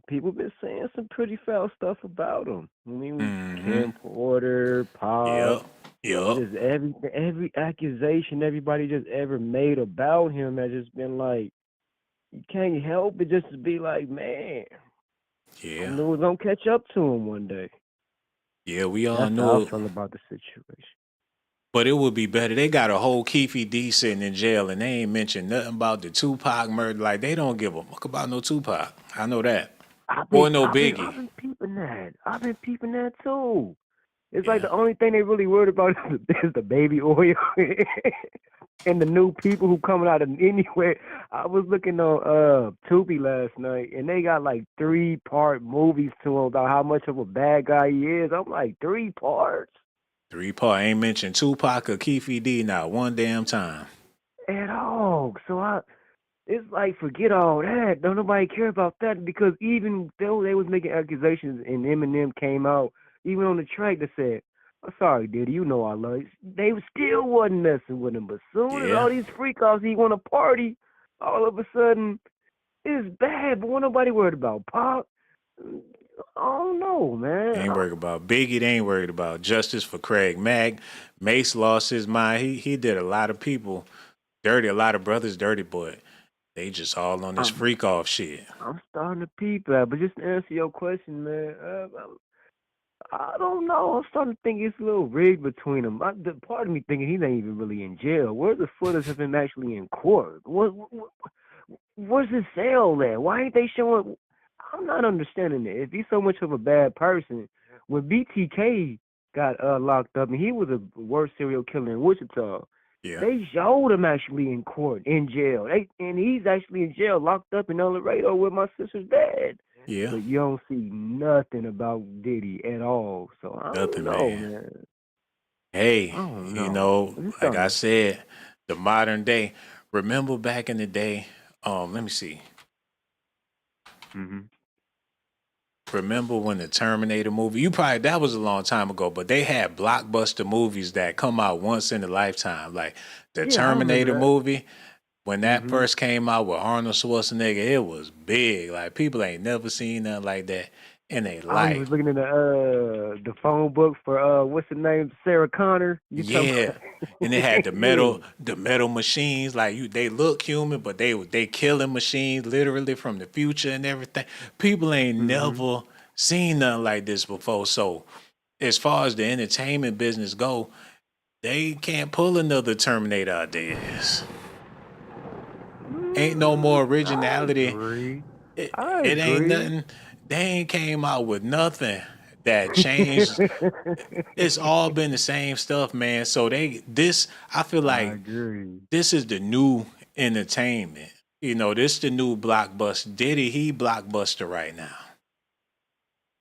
people been saying some pretty foul stuff about him. I mean, Kim Porter, Pop, just every accusation everybody just ever made about him has just been like, you can't help it just to be like, man, I knew it was gonna catch up to him one day. Yeah, we all That's knew how I it. feel about the situation. But it would be better. They got a whole Keefe D sitting in jail, and they ain't mentioned nothing about the Tupac murder. Like, they don't give a fuck about no Tupac. I know that. Or no Biggie. I've been peeping that. I've been peeping that too. It's like the only thing they really worried about is the baby oil and the new people who coming out of anywhere. I was looking on Tubi last night, and they got like 3-part movies to him about how much of a bad guy he is. I'm like, 3 parts? 3 part. Ain't mentioned Tupac or Keefe D not one damn time. At all. So it's like, forget all that. Don't nobody care about that, because even though they was making accusations and Eminem came out, even on the track that said, "I'm sorry, Diddy, you know I love you," they still wasn't messing with him. But soon as all these freak-offs, he want to party, all of a sudden, it's bad. But when nobody worried about Pop, I don't know, man. They ain't worried about Biggie. They ain't worried about justice for Craig Mack. Mace lost his mind. He did a lot of people dirty, a lot of brothers dirty, but they just all on this freak off shit. I'm starting to peep that. But just to answer your question, man, I don't know. I'm starting to think it's a little rigged between them. Part of me thinking he ain't even really in jail. Where's the footage of him actually in court? Where's his cell at? Why ain't they showing? I'm not understanding it. If he's so much of a bad person, when BTK got locked up and he was a worst serial killer in Wichita, they showed him actually in court, in jail. And he's actually in jail, locked up in El Laredo with my sister's dad. Yeah. But you don't see nothing about Diddy at all. So I don't know, man. Hey, you know, like I said, the modern day. Remember back in the day, let me see. Remember when the Terminator movie, that was a long time ago, but they had blockbuster movies that come out once in a lifetime. Like the Terminator movie, when that first came out with Arnold Schwarzenegger, it was big. Like, people ain't never seen nothing like that in their life. I was looking at the phone book for what's the name, Sarah Connor. And they had the metal machines. Like, they look human, but they killing machines literally from the future and everything. People ain't never seen nothing like this before. So as far as the entertainment business go, they can't pull another Terminator out there. Ain't no more I originality. agree. It, I it ain't agree. nothing. They ain't came out with nothing that changed. It's all been the same stuff, man. So I feel I like agree. this is the new entertainment. This the new blockbuster. Diddy, he blockbuster right now.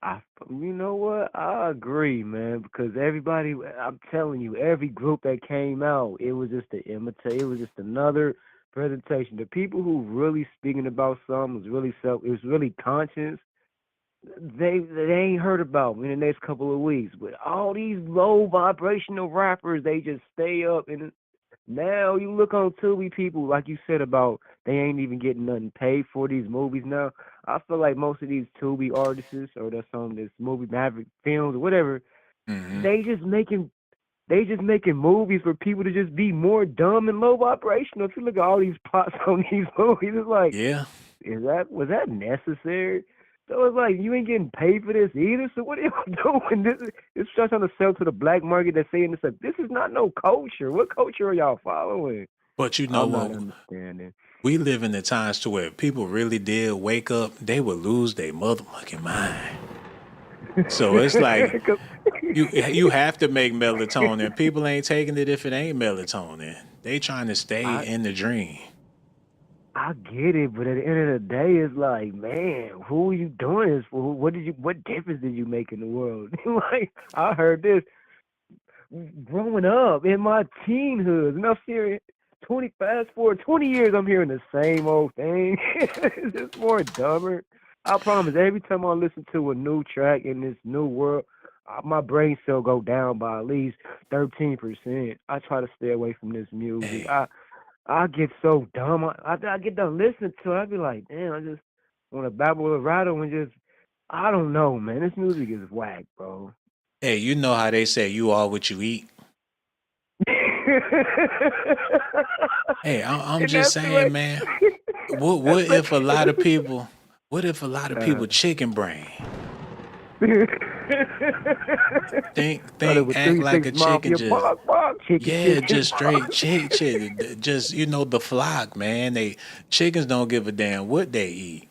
I, you know what? I agree, man, because everybody, I'm telling you, every group that came out, it was just to imitate. It was just another presentation. The people who really speaking about something was really it was really conscious. They ain't heard about me in the next couple of weeks. But all these low vibrational rappers, they just stay up and now you look on Tubi, people, like you said about they ain't even getting nothing paid for these movies now. I feel like most of these Tubi artists or that's on this movie Maverick Films or whatever, Mm-hmm. they just making movies for people to just be more dumb and low vibrational. If you look at all these plots on these movies, it's like, Yeah. was that necessary? So it's like you ain't getting paid for this either. So what are y'all doing? It's just trying to sell to the black market. That's saying this like this is not no culture. What culture are y'all following? But you know I'm not what? understanding. We live in the times to where people really did wake up, they would lose their motherfucking mind. So it's like you have to make melatonin. People ain't taking it if it ain't melatonin. They trying to stay in the dream. I get it, but at the end of the day, it's like, man, who are you doing this for? What difference did you make in the world? Like, I heard this growing up in my teenhood. No, serious. Fast forward 20 years, I'm hearing the same old thing. It's just more dumber. I promise, every time I listen to a new track in this new world, my brain cell go down by at least 13%. I try to stay away from this music. Hey. I get so dumb. I get done listening to it. I be like, damn, I just want to babble a rattle and just, I don't know, man. This music is whack, bro. Hey, you know how they say you are what you eat? Hey, I'm just saying, man. What if a lot of people? What if a lot of people chicken brain? Think, act like a chicken, just just straight chicken. Just the flock, man. Chickens don't give a damn what they eat.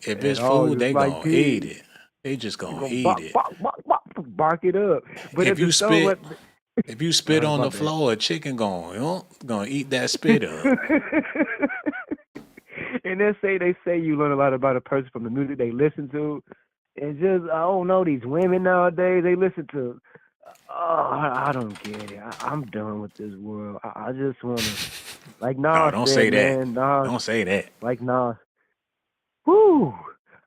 If it's At all, food, just they like gonna eat pigs. it. They just They gonna gonna eat bark, it. bark, bark, bark, bark it up. But If at the you same spit, if you spit on my the bad. floor, a chicken gonna eat that spit up. And they say you learn a lot about a person from the music they listen to. And just I don't know, these women nowadays they listen to. Oh, I don't get it. I'm done with this world. I just wanna, like No, Nas don't said, say that. man. Nas, Don't say that. like Nas. Whoo.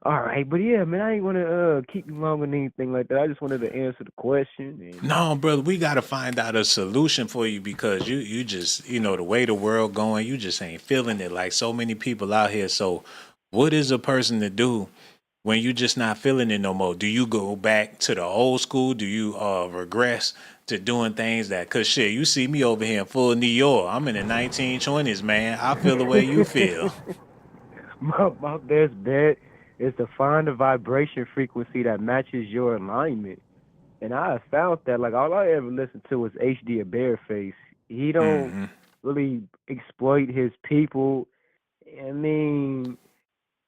All right, but yeah, man, I ain't wanna keep you longer than anything like that. I just wanted to answer the question. And No, brother, we gotta find out a solution for you because you just the way the world going, you just ain't feeling it like so many people out here. So, what is a person to do when you just not feeling it no more? Do you go back to the old school? Do you regress to doing things that? Cause shit, you see me over here in full New York. I'm in the 1920s, man. I feel the way you feel. my best bet is to find a vibration frequency that matches your alignment. And I have found that, like, all I ever listened to was HD a Bareface. He don't Mm-hmm. really exploit his people. I mean,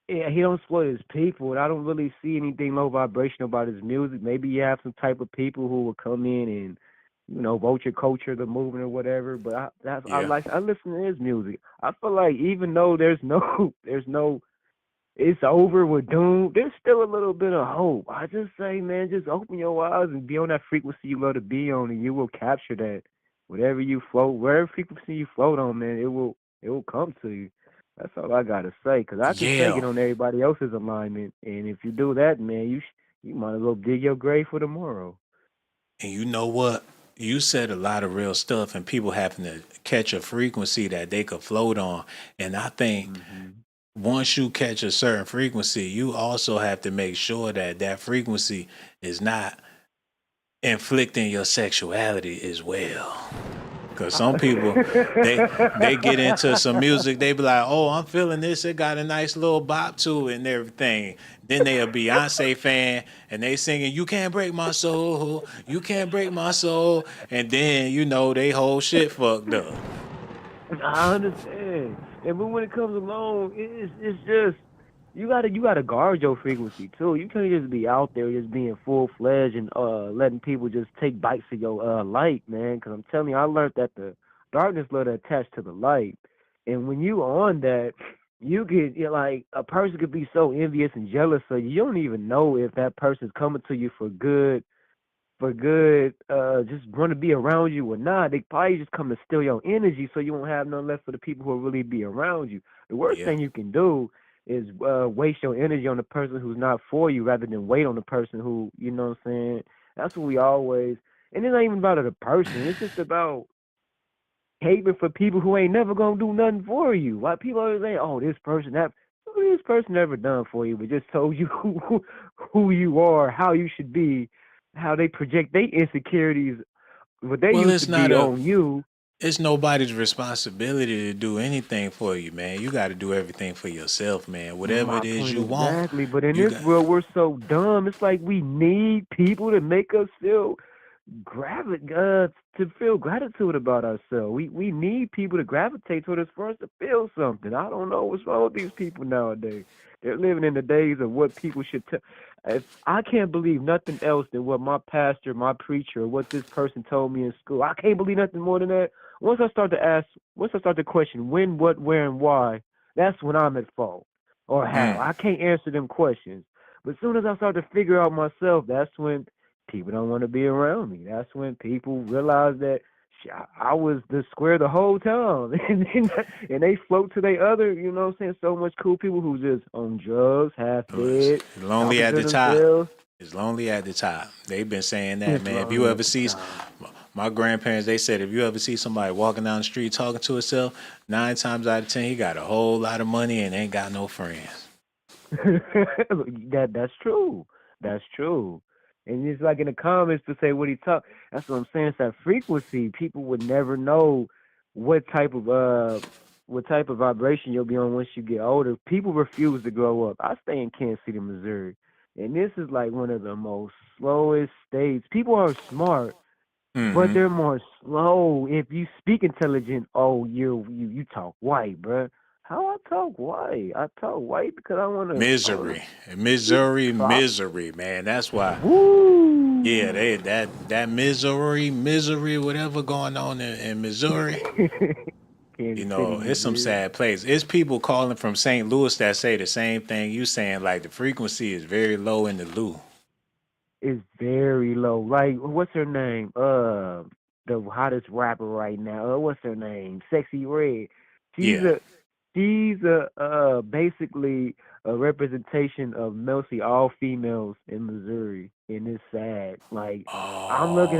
yeah, he don't exploit his people, and I don't really see anything low vibrational about his music. Maybe you have some type of people who will come in and, vulture culture the movement or whatever. But Yeah. I listen to his music. I feel like even though there's no it's over with doom, there's still a little bit of hope. I just say, man, just open your eyes and be on that frequency you love to be on, and you will capture that. Wherever frequency you float on, man, it will come to you. That's all I gotta say, cause I can take Yeah. it on everybody else's alignment, and if you do that, man, you might as well dig your grave for tomorrow. And you know what? You said a lot of real stuff, and people having to catch a frequency that they could float on. And I think once you catch a certain frequency, you also have to make sure that that frequency is not inflicting your sexuality as well. Cause some people they get into some music, they be like, oh, I'm feeling this. It got a nice little bop to it and everything. Then they a Beyonce fan and they singing, "You can't break my soul, you can't break my soul," and then they whole shit fucked up. I understand. And but when it comes along, it's just you gotta guard your frequency too. You can't just be out there just being full fledged and letting people just take bites of your light, man. Because I'm telling you, I learned that the darkness love to attach to the light, and when you on that, like a person could be so envious and jealous of you. You don't even know if that person's coming to you for good, just want to be around you or not. They probably just come to steal your energy so you won't have none left for the people who will really be around you. The worst Yeah. thing you can do is waste your energy on the person who's not for you rather than wait on the person who, you know what I'm saying? That's what we always, and it's not even about the person. It's just about hating for people who ain't never going to do nothing for you. Why people always say, oh, this person, what this person ever done for you, but just told you who you are, how you should be, how they project their insecurities, what they Well, used to be on you. it's nobody's responsibility to do anything for you, man. You got to do everything for yourself, man. Whatever My it is point you want, exactly. But in you this got. world, we're so dumb. It's like we need people to make us feel to feel gratitude about ourselves. We need people to gravitate toward us for us to feel something. I don't know what's wrong with these people nowadays. They're living in the days of what people should tell. If I can't believe nothing else than what my pastor, my preacher, what this person told me in school, I can't believe nothing more than that. Once I start to question when, what, where, and why, that's when I'm at fault or how. I can't answer them questions. But as soon as I start to figure out myself, that's when people don't want to be around me. That's when people realize that I was the square the whole time. and they float to their other, you know what I'm saying? So much cool people who just on drugs, half dead, It's lonely talking at to the top. themselves. It's lonely at the top. They've been saying that, It's man. If you lonely ever at the see top. my grandparents, they said if you ever see somebody walking down the street talking to himself, 9 times out of 10, he got a whole lot of money and ain't got no friends. That's true. That's true. And it's like in the comments to say what he talk. That's what I'm saying. It's that frequency. People would never know what type of vibration you'll be on once you get older. People refuse to grow up. I stay in Kansas City, Missouri, and this is like one of the most slowest states. People are smart, but Mm-hmm. they're more slow. If you speak intelligent, oh, you talk white, bruh. How I talk white? I talk white because I wanna. Misery. Missouri, So misery, man. That's why. Yeah, woo. that misery, whatever going on in Missouri. Kansas City, It's some Missouri sad place. It's people calling from St. Louis that say the same thing you saying, like the frequency is very low in the Lou. is very low. Like, what's her name? The hottest rapper right now. What's her name? Sexy Red. She's Yeah. a basically a representation of mostly all females in Missouri, and it's sad. Like I'm like,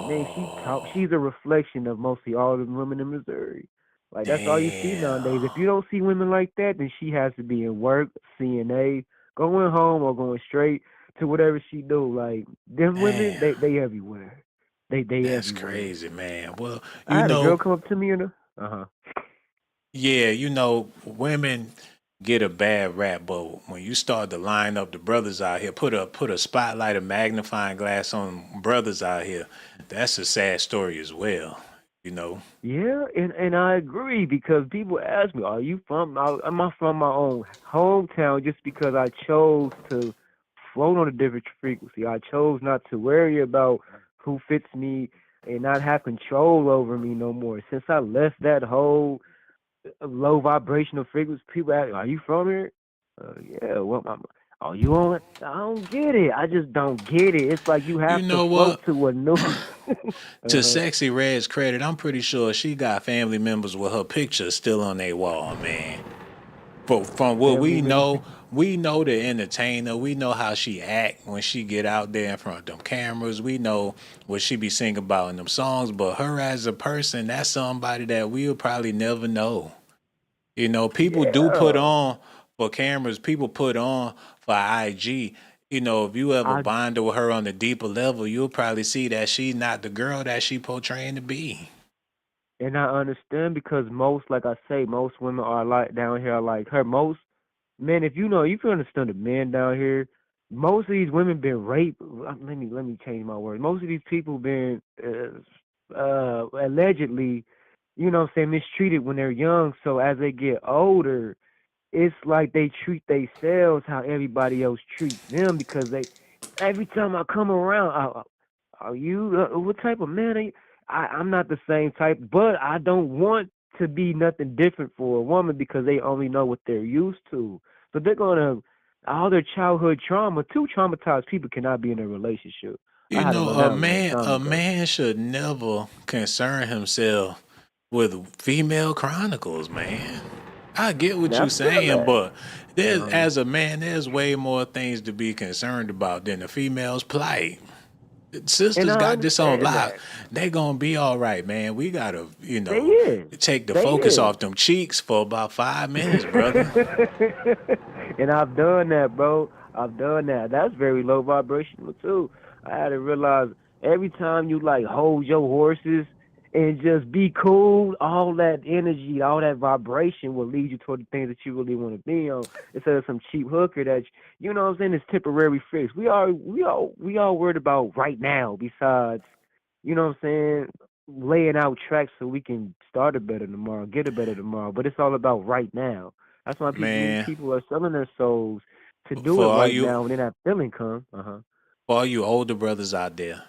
man, Oh, she's a reflection of mostly all the women in Missouri. Like that's all you see damn. nowadays. If you don't see women like that, then she has to be in work, CNA, going home or going straight to whatever she do. Like them women, Damn. they everywhere. They That's everywhere. crazy, man. Well, I had a girl come up to me and yeah, women get a bad rap, but when you start to line up the brothers out here, put a spotlight, a magnifying glass on brothers out here, that's a sad story as well. You know. Yeah, and I agree because people ask me, "Are you from? Am I from my own hometown?" Just because I chose to float on a different frequency, I chose not to worry about who fits me and not have control over me no more. Since I left that whole low vibrational frequency, people ask, "Are you from here?" Yeah. Well, are you on it? I don't get it. I just don't get it. It's like you You have to know float what? to a new. To uh-huh. Sexy Red's credit, I'm pretty sure she got family members with her picture still on their wall, man. From what Family member. we know the entertainer. We know how she act when she get out there in front of them cameras. We know what she be singing about in them songs. But her as a person, that's somebody that we'll probably never know. People do put Yeah. on for cameras. People put on for IG. If you ever I bond with her on a deeper level, you'll probably see that she's not the girl that she portraying to be. And I understand because most, like I say, most women are like down here are like her. Most men, if you understand the men down here, most of these women been raped. Let me change my words. Most of these people been allegedly, what I'm saying, mistreated when they're young. So as they get older, it's like they treat themselves how everybody else treats them because they every time I come around, are you what type of man are you? I'm not the same type, but I don't want to be nothing different for a woman because they only know what they're used to. So they're gonna all their childhood trauma. Two traumatized people cannot be in a relationship. I You had to know, learn that a long time a ago. man should never concern himself with female chronicles, man. I get what Now you're I feel saying, that. but there's Uh-huh. as a man, there's way more things to be concerned about than the female's plight. And Sisters I got this on understand lock. that. They gonna be all right, man. We gotta, They is. take the They focus is. off them cheeks for about 5 minutes, brother. And I've done that, bro. I've done that. That's very low vibrational too. I had to realize every time you like hold your horses and just be cool, all that energy, all that vibration will lead you toward the things that you really want to be on instead of some cheap hooker that you know what I'm saying is temporary fix. We all worried about right now besides, you know what I'm saying, laying out tracks so we can start it better tomorrow, get it better tomorrow. But it's all about right now. That's why many Man, people are selling their souls to do it for all right you now when that feeling come. for all you older brothers out there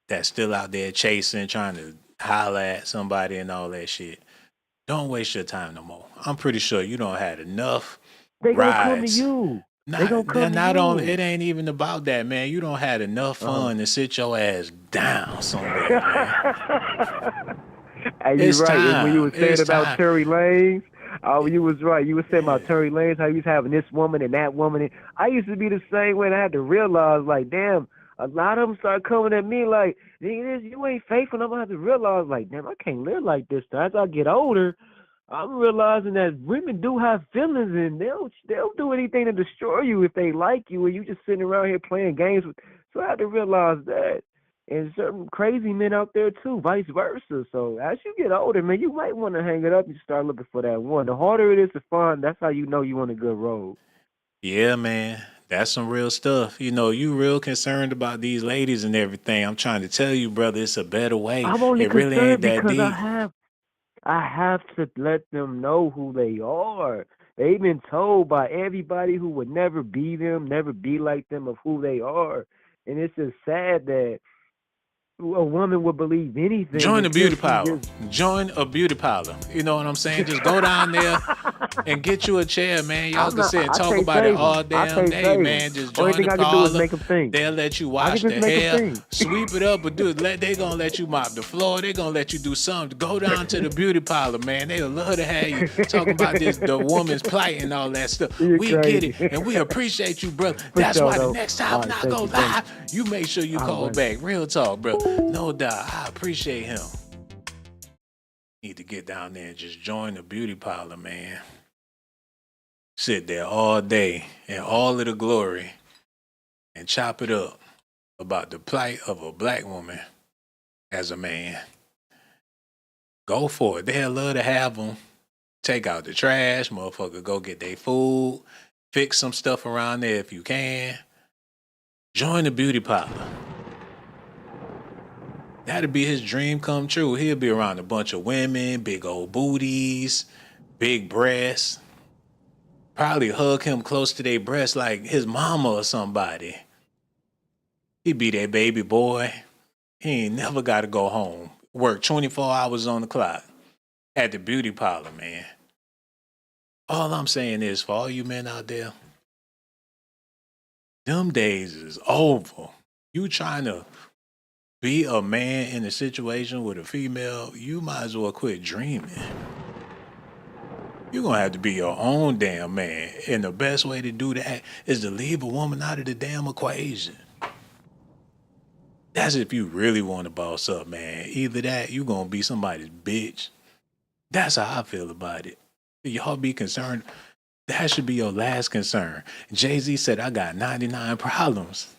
that's still out there chasing, trying to holler at somebody and all that shit, don't waste your time no more. I'm pretty sure you don't had enough They gonna come to rides. you. They gonna Not they're come to not only you. it ain't even about that, man. You don't had enough Uh fun to sit your ass down somewhere, man. huh. And you It's right. And when you time. were saying It's about time. Tory Lanez, oh, you was right. You were saying Yeah. about Tory Lanez, how he was having this woman and that woman. And I used to be the same way. And I had to realize, like, damn, a lot of them start coming at me like, you ain't faithful. I'm gonna have to realize, like, damn, I can't live like this. As I get older, I'm realizing that women do have feelings, and they'll do anything to destroy you if they like you, and you just sitting around here playing games with. So I had to realize that, and certain crazy men out there too, vice versa. So as you get older, man, you might want to hang it up and start looking for that one. The harder it is to find, that's how you know you on a good road. Yeah, man. That's some real stuff. You real concerned about these ladies and everything. I'm trying to tell you, brother, it's a better way. I'm only It really ain't concerned that because deep. I have to let them know who they are. They've been told by everybody who would never be them, never be like them, of who they are. And it's just sad that a woman would believe anything Join the until beauty she parlor. just. Join a beauty parlor. You know what I'm saying? Just go down there and get you a chair, man. Y'all I'm can not. sit and I talk can't about it save them. all I damn can't day, save them. man. Just Only join the thing I can do is parlor. make them think. They'll let you I wash can just the make them hair, think. sweep it up, but they gonna let you mop the floor. They gonna let you do something. Go down to the beauty parlor, man. They'll love to have you talking about the woman's plight and all that stuff. You're We get crazy. it, and we appreciate you, brother. For That's sure, why the though. next All time when right, I thank go you, thank live, you make sure you you. All call right. back. Real talk, bro. No doubt. I appreciate him. Need to get down there and just join the beauty parlor, man. Sit there all day in all of the glory and chop it up about the plight of a black woman as a man. Go for it. They'll love to have them. Take out the trash, motherfucker. Go get their food. Fix some stuff around there if you can. Join the beauty parlor. That'll be his dream come true. He'll be around a bunch of women, big old booties, big breasts. Probably hug him close to their breast like his mama or somebody. He be that baby boy. He ain't never got to go home. Work 24 hours on the clock at the beauty parlor, man. All I'm saying is, for all you men out there, them days is over. You trying to be a man in a situation with a female, you might as well quit dreaming. You're going to have to be your own damn man. And the best way to do that is to leave a woman out of the damn equation. That's if you really want to boss up, man. Either that, you going to be somebody's bitch. That's how I feel about it. Y'all be concerned. That should be your last concern. Jay-Z said, I got 99 problems.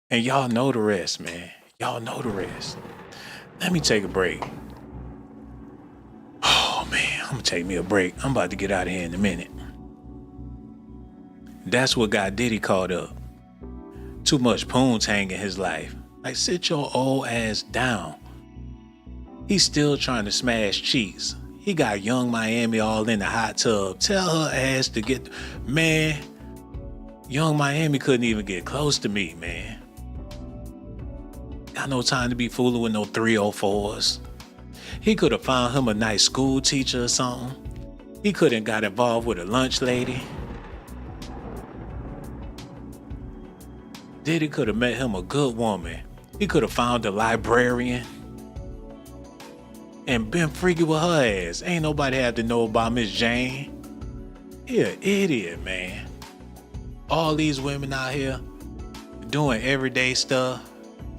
And y'all know the rest, man. Y'all know the rest. Let me take a break. to take me a break. I'm about to get out of here in a minute. That's what got Diddy caught up. Too much poontang in his life. Like, sit your old ass down. He's still trying to smash cheeks. He got Young Miami all in the hot tub. Tell her ass to get... Man, Young Miami couldn't even get close to me, man. Got no time to be fooling with no 304s. He could have found him a nice school teacher or something. He couldn't got involved with a lunch lady. Diddy could have met him a good woman. He could have found a librarian and been freaky with her ass. Ain't nobody have to know about Miss Jane. He an idiot, man. All these women out here doing everyday stuff.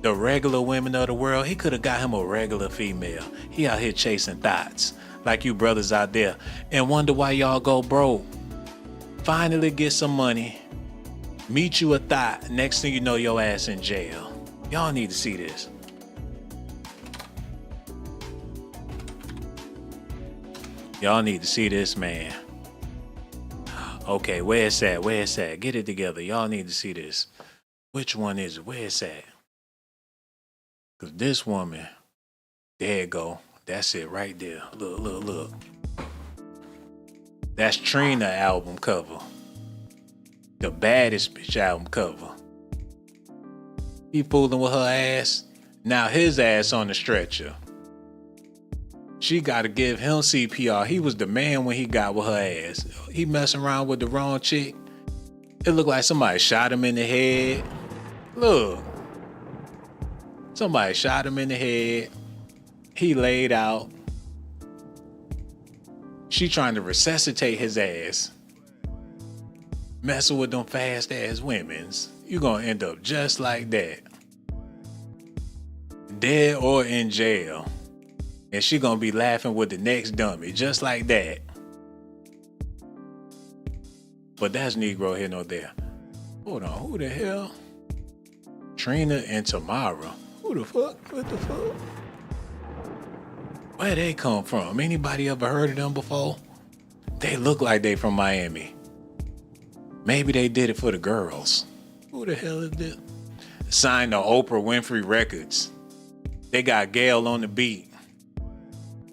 The regular women of the world. He could have got him a regular female. He out here chasing thoughts like you brothers out there and wonder why y'all go broke. Finally get some money. Meet you a thought. Next thing you know, your ass in jail. Y'all need to see this. Y'all need to see this, man. Okay, where it's at? Where it's at? Get it together. Y'all need to see this. Which one is it? Where it's at? Cause this woman, there you go. That's it right there. Look, look, look. That's Trina album cover. The baddest bitch album cover. He fooling with her ass. Now his ass on the stretcher. She gotta give him CPR. He was the man when he got with her ass. He messing around with the wrong chick. It looked like somebody shot him in the head. Look. Somebody shot him in the head. He laid out. She trying to resuscitate his ass. Messing with them fast ass women's. You gonna end up just like that. Dead or in jail. And she gonna be laughing with the next dummy. Just like that. But that's Negro here nor there. Hold on, who the hell? Trina and Tamara. Who the fuck? What the fuck? Where they come from? Anybody ever heard of them before? They look like they from Miami. Maybe they did it for the girls. Who the hell is this? Signed to Oprah Winfrey Records. They got Gail on the beat.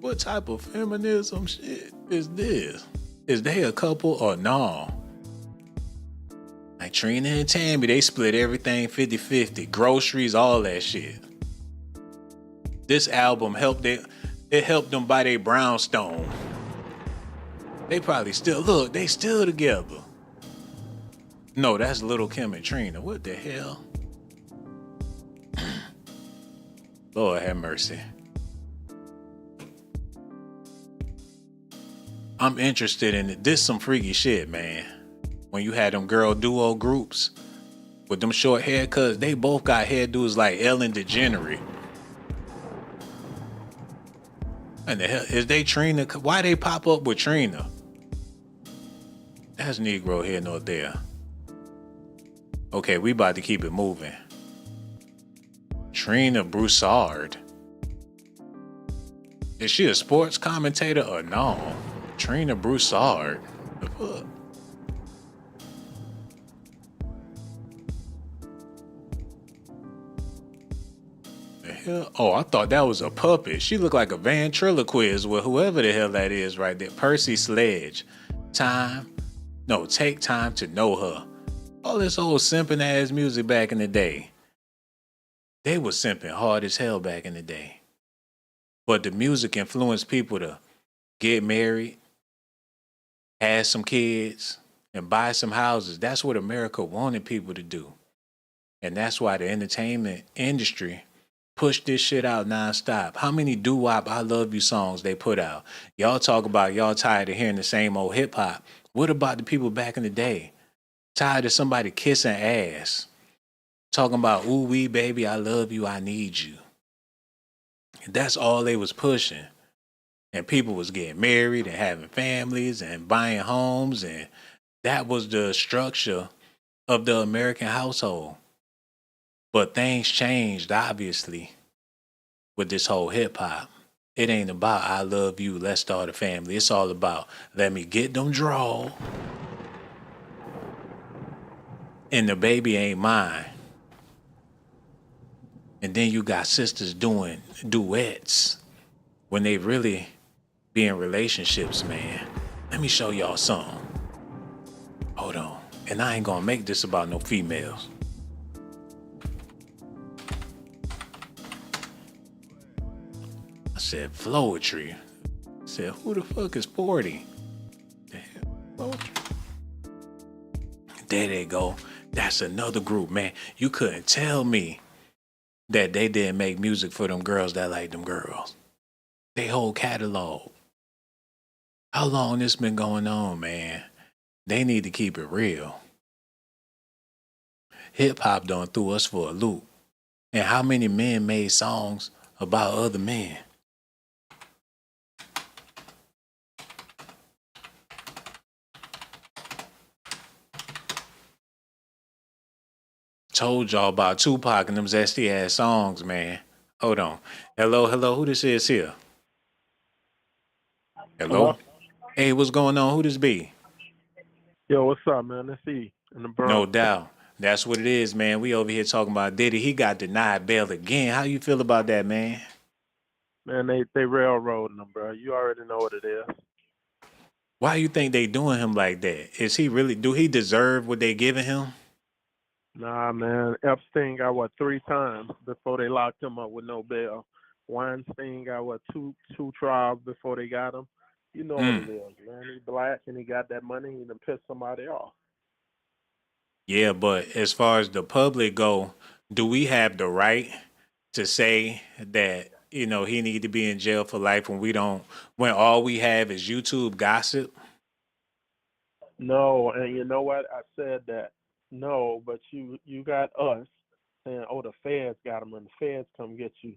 What type of feminism shit is this? Is they a couple or no? Like Trina and Tammy, they split everything 50-50. Groceries, all that shit. This album helped them buy their brownstone. They probably still, look, they still together. No, that's Little Kim and Trina. What the hell? Lord have mercy. I'm interested in it. This some freaky shit, man. When you had them girl duo groups with them short haircuts, they both got hairdos like Ellen DeGeneres. And the hell is they Trina? Why they pop up with Trina? That's Negro here nor there. Okay, we about to keep it moving. Trina Broussard. Is she a sports commentator or no? Trina Broussard. The fuck? The hell? Oh, I thought that was a puppet. She looked like a ventriloquist with whoever the hell that is right there. Percy Sledge. Take time to know her. All this old simping ass music back in the day. They was simping hard as hell back in the day. But the music influenced people to get married, have some kids, and buy some houses. That's what America wanted people to do. And that's why the entertainment industry pushed this shit out nonstop. How many doo-wop I Love You songs they put out? Y'all talk about y'all tired of hearing the same old hip hop. What about the people back in the day? Tired of somebody kissing ass. Talking about, ooh wee baby, I love you, I need you. And that's all they was pushing. And people was getting married and having families and buying homes. And that was the structure of the American household. But things changed, obviously, with this whole hip hop. It ain't about I love you, let's start a family. It's all about let me get them draw, and the baby ain't mine. And then you got sisters doing duets when they really be in relationships, man. Let me show y'all something. Hold on. And I ain't gonna make this about no females. I said Floetry. I said, who the fuck is 40? There they go. That's another group, man. You couldn't tell me that they didn't make music for them girls that like them girls. They whole catalog. How long this been going on, man? They need to keep it real. Hip hop done threw us for a loop. And how many men made songs about other men? Told y'all about Tupac and them zesty ass songs, man. Hold on. Hello, hello. Who this is here? Hello? Hey, what's going on? Who this be? Yo, what's up, man? Let's see. In the No Bronx. doubt. That's what it is, man. We over here talking about Diddy. He got denied bail again. How you feel about that, man? Man, they railroading him, bro. You already know what it is. Why you think they doing him like that? Is he really, do he deserve what they giving him? Nah, man. Epstein got what 3 times before they locked him up with no bail. Weinstein got what two trials before they got him. You know what it is, man. He black and he got that money. He done pissed somebody off. Yeah, but as far as the public go, do we have the right to say that, you know, he need to be in jail for life when all we have is YouTube gossip? No, and you know what? I said that no, but you got us saying, oh, the feds got him, and the feds come get you.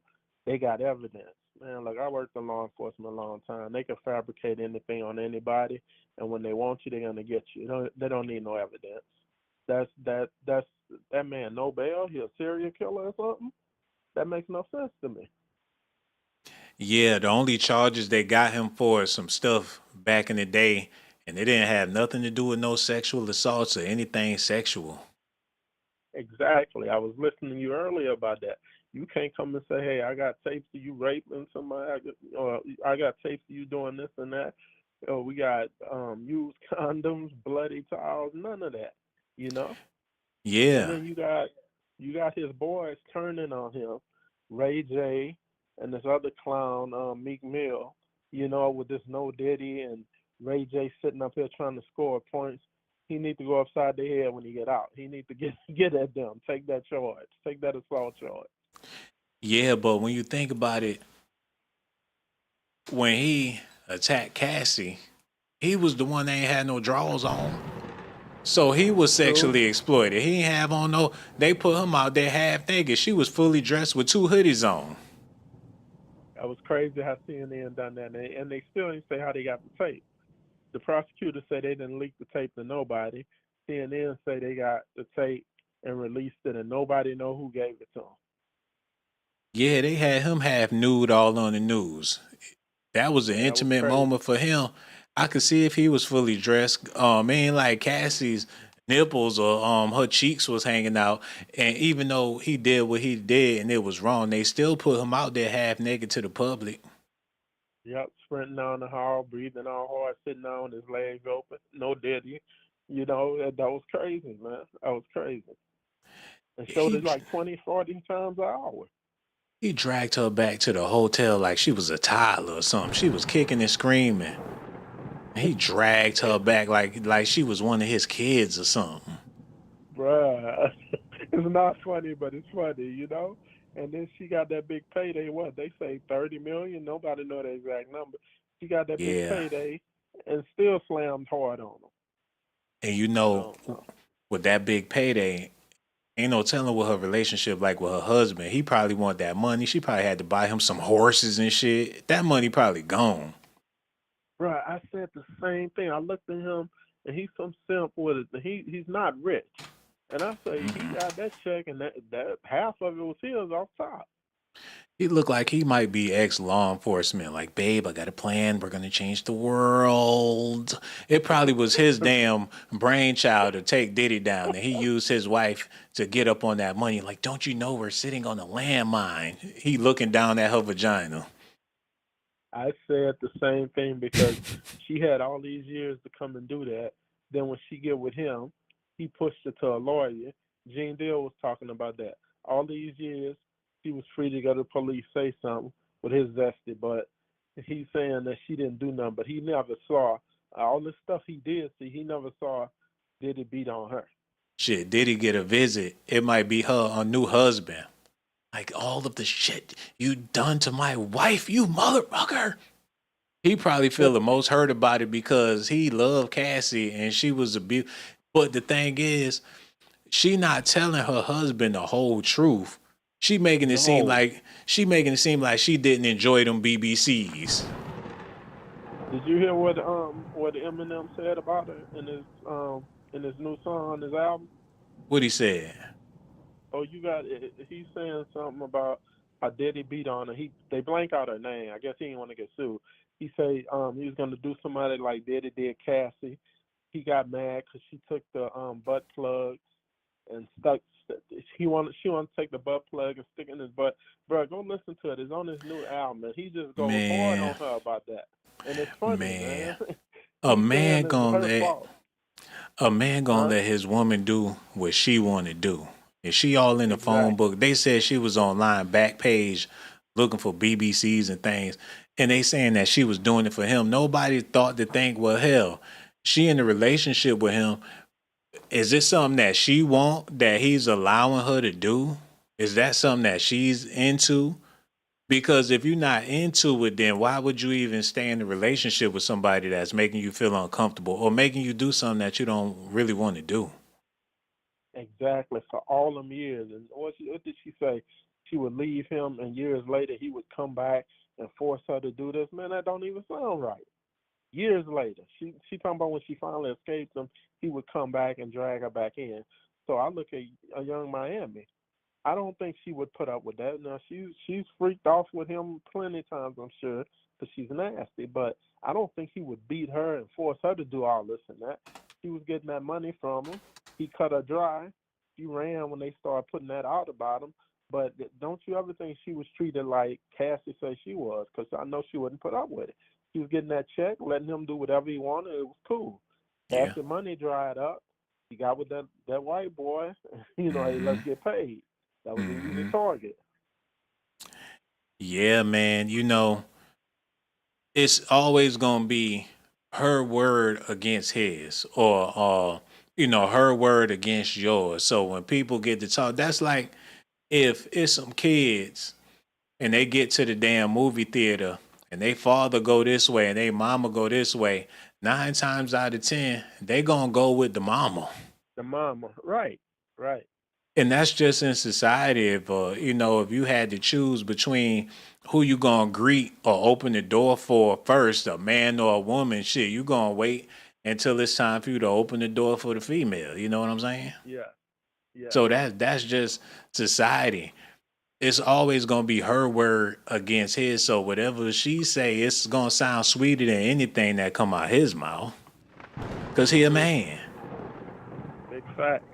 They got evidence, man. Look, I worked in law enforcement a long time. They can fabricate anything on anybody, and when they want you, they're gonna get you. They don't need no evidence. That's that man. No bail. He a serial killer or something? That makes no sense to me. Yeah, the only charges they got him for is some stuff back in the day, and it didn't have nothing to do with no sexual assaults or anything sexual. Exactly. I was listening to you earlier about that. You can't come and say, "Hey, I got tapes of you raping somebody," or "I got tapes of you doing this and that." Or we got used condoms, bloody towels, none of that. You know. And Yeah. then you got his boys turning on him, Ray J, and this other clown, Meek Mill. You know, with this no Diddy and Ray J sitting up here trying to score points. He needs to go upside the head when he get out. He needs to get at them. Take that charge. Take that assault charge. Yeah, but when you think about it, when he attacked Cassie, he was the one that ain't had no drawers on. So he was True. sexually exploited. He ain't have on no. They put him out there half naked. She was fully dressed with 2 hoodies on. That was crazy how CNN done that, and they still didn't say how they got the tape. The prosecutor said they didn't leak the tape to nobody. CNN say they got the tape and released it, and nobody know who gave it to them. Yeah, they had him half nude all on the news. That was an Yeah, that was intimate crazy. moment for him. I could see if he was fully dressed. Man, like Cassie's nipples or her cheeks was hanging out. And even though he did what he did and it was wrong, they still put him out there half naked to the public. Yep, sprinting down the hall, breathing all hard, sitting down with his legs open, no Diddy. You know, that was crazy, man. That was crazy. And showed He it like 20, 40 times an hour. he dragged her back to the hotel like she was a toddler or something. She was kicking and screaming. He dragged her back like she was one of his kids or something. Bruh, it's not funny, but it's funny, you know? And then she got that big payday. What, they say 30 million? Nobody know the exact number. She got that big Yeah. payday and still slammed hard on them. And you I know, don't know. with that big payday, ain't no telling what her relationship like with her husband. He probably want that money. She probably had to buy him some horses and shit. That money probably gone. Bruh, I said the same thing. I looked at him, and he's some simp with it. He's not rich. And I say he got that check, and that half of it was his off top. He looked like he might be ex-law enforcement. Like, babe, I got a plan. We're gonna change the world. It probably was his damn brainchild to take Diddy down, and he used his wife to get up on that money. Like, don't you know we're sitting on a landmine? He looking down at her vagina. I said the same thing because she had all these years to come and do that. Then when she get with him, he pushed her to a lawyer. Gene Deal was talking about that. All these years, she was free to go to the police, say something with his zesty, but he's saying that she didn't do nothing. But he never saw all the stuff he did see. He never saw Diddy beat on her. Shit, did he get a visit? It might be her new husband. Like, all of the shit you done to my wife, you motherfucker. He probably feel the most hurt about it because he loved Cassie and she was abused. But the thing is, she not telling her husband the whole truth. She making it seem like she didn't enjoy them BBCs. Did you hear what Eminem said about her in his new song on his album? What he said? Oh, he's saying something about how Diddy beat on her. They blank out her name. I guess he didn't want to get sued. He say he was gonna do somebody like Diddy did Cassie. He got mad because she took the butt plug and stuck. She wanted to take the butt plug and stick it in his butt. Bro, go listen to it. It's on his new album, and he just goes hard on her about that. And it's funny, man. A man gonna Huh? let his woman do what she want to do. If she all in the phone book, they said she was online back page looking for BBCs and things, and they saying that she was doing it for him. Nobody thought to think, well, hell, she in a relationship with him. Is this something that she want that he's allowing her to do? Is that something that she's into? Because if you're not into it, then why would you even stay in a relationship with somebody that's making you feel uncomfortable or making you do something that you don't really want to do? Exactly, for all them years. And what did she say? She would leave him, and years later he would come back and force her to do this. Man, that don't even sound right. Years later, she talking about when she finally escaped him, he would come back and drag her back in. So I look at a young Miami. I don't think she would put up with that. Now she's freaked off with him plenty of times, I'm sure, because she's nasty. But I don't think he would beat her and force her to do all this and that. She was getting that money from him. He cut her dry. She ran when they started putting that out about him. But don't you ever think she was treated like Cassie said she was? Because I know she wouldn't put up with it. She was getting that check, letting him do whatever he wanted. It was cool. Yeah. Cassie money dried up. He got with that white boy. Hey, let's get paid. That was an easy target. Yeah, man. It's always gonna be her word against his, or her word against yours. So when people get to talk, that's like if it's some kids and they get to the damn movie theater and they father go this way and they mama go this way, 9 times out of 10, they gonna go with the mama. The mama, right. And that's just in society. If you had to choose between who you gonna greet or open the door for first, a man or a woman, shit, you gonna wait until it's time for you to open the door for the female. You know what I'm saying? Yeah. So that's just society. It's always gonna be her word against his. So whatever she say, it's gonna sound sweeter than anything that come out his mouth. Cause he a man. Big fact.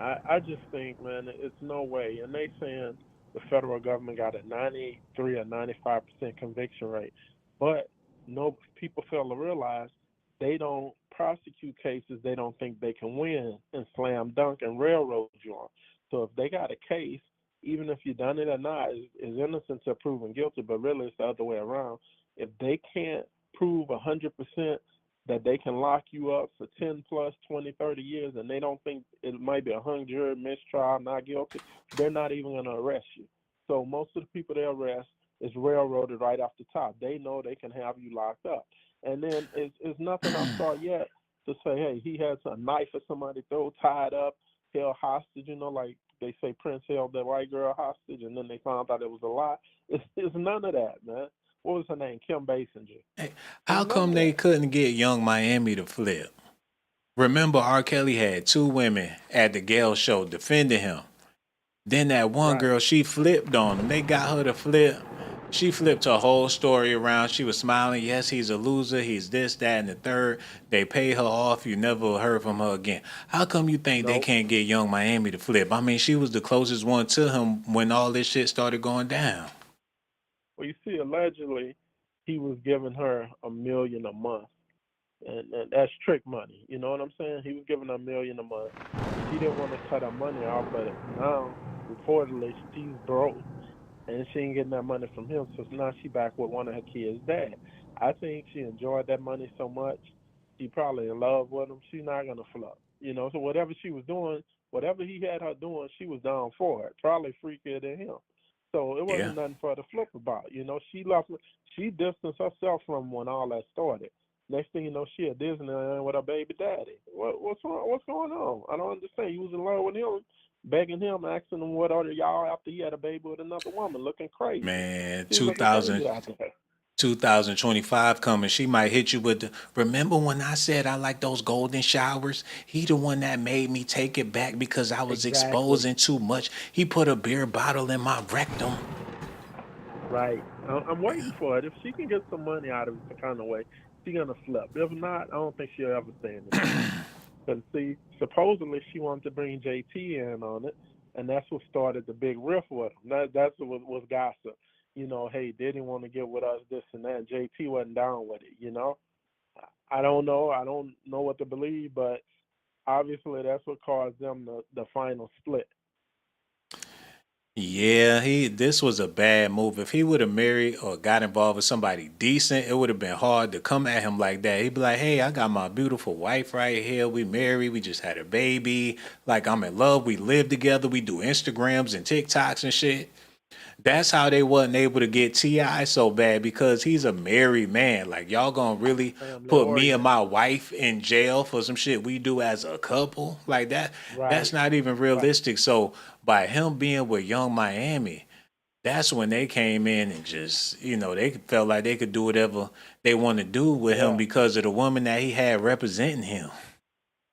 I just think, man, it's no way. And they saying the federal government got a 93 or 95% conviction rate, but no people fail to realize they don't prosecute cases they don't think they can win and slam dunk and railroad you on. So if they got a case, even if you done it or not, is innocent until proven guilty. But really, it's the other way around. If they can't prove 100% that they can lock you up for 10 plus 20, 30 years, and they don't think it might be a hung jury, mistrial, not guilty, they're not even going to arrest you. So most of the people they arrest is railroaded right off the top. They know they can have you locked up. And then it's nothing I saw yet to say, hey, he has a knife or somebody throw tied up, held hostage, like they say Prince held that white girl hostage, and then they found out it was a lie. It's none of that, man. What was her name? Kim Basinger. Hey, how come they couldn't get Young Miami to flip? Remember, R. Kelly had 2 women at the Gale show defending him. Then that one Right. girl, she flipped on him. They got her to flip. She flipped her whole story around. She was smiling. Yes, he's a loser. He's this, that, and the third. They pay her off. You never heard from her again. How come you think they Nope. can't get Young Miami to flip? I mean, she was the closest one to him when all this shit started going down. Well, you see, allegedly, he was giving her $1 million a month, and that's trick money. You know what I'm saying? He was giving her $1 million a month. She didn't want to cut her money off, but now reportedly she's broke, and she ain't getting that money from him. So now she back with one of her kids' dad. I think she enjoyed that money so much. She probably in love with him. She's not gonna flop. You know, so whatever she was doing, whatever he had her doing, she was down for it. Probably freakier than him. So it Yeah. wasn't nothing for her to flip about. You know, she left. She distanced herself from when all that started. Next thing you know, she at Disneyland with her baby daddy. What's wrong? What's going on? I don't understand. You was in love with him, begging him, asking him what other y'all after he had a baby with another woman, looking crazy. Man, She's looking 2000, crazy out there. 2025 coming. She might hit you with the, remember when I said I like those golden showers? He the one that made me take it back because I was Exactly. exposing too much. He put a beer bottle in my rectum. Right. I'm waiting for it. If she can get some money out of it some kind of way, she's gonna flip. If not, I don't think she'll ever stay in the game. Because see, supposedly she wanted to bring JT in on it, and that's what started the big riff with him. That's what was gossip. You know, hey, they didn't want to get with us, this and that. JT wasn't down with it. You know, I don't know. I don't know what to believe, but obviously that's what caused them the final split. Yeah, this was a bad move. If he would have married or got involved with somebody decent, it would have been hard to come at him like that. He'd be like, "Hey, I got my beautiful wife right here. We married. We just had a baby. Like I'm in love. We live together. We do Instagrams and TikToks and shit." That's how they wasn't able to get T.I. so bad because he's a married man. Like y'all gonna really Family put me and oriented. my wife in jail for some shit we do as a couple? Like that, that's Right. not even Right. realistic. So by him being with Young Miami, that's when they came in and just, they felt like they could do whatever they want to do with him Yeah. because of the woman that he had representing him.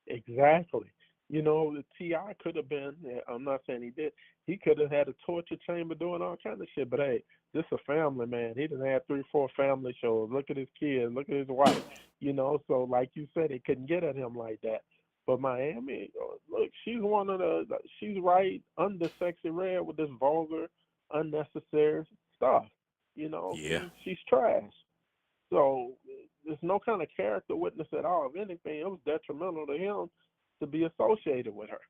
Exactly. You know, the Ti could have been. I'm not saying he did. He could have had a torture chamber doing all kind of shit. But hey, this a family man. He done had 3, 4 family shows. Look at his kids. Look at his wife. You know, so like you said, they couldn't get at him like that. But Miami, look, she's one of the. She's right under Sexy Red with this vulgar, unnecessary stuff. You know, Yeah. she's trash. So there's no kind of character witness at all. If anything, it was detrimental to him to be associated with her.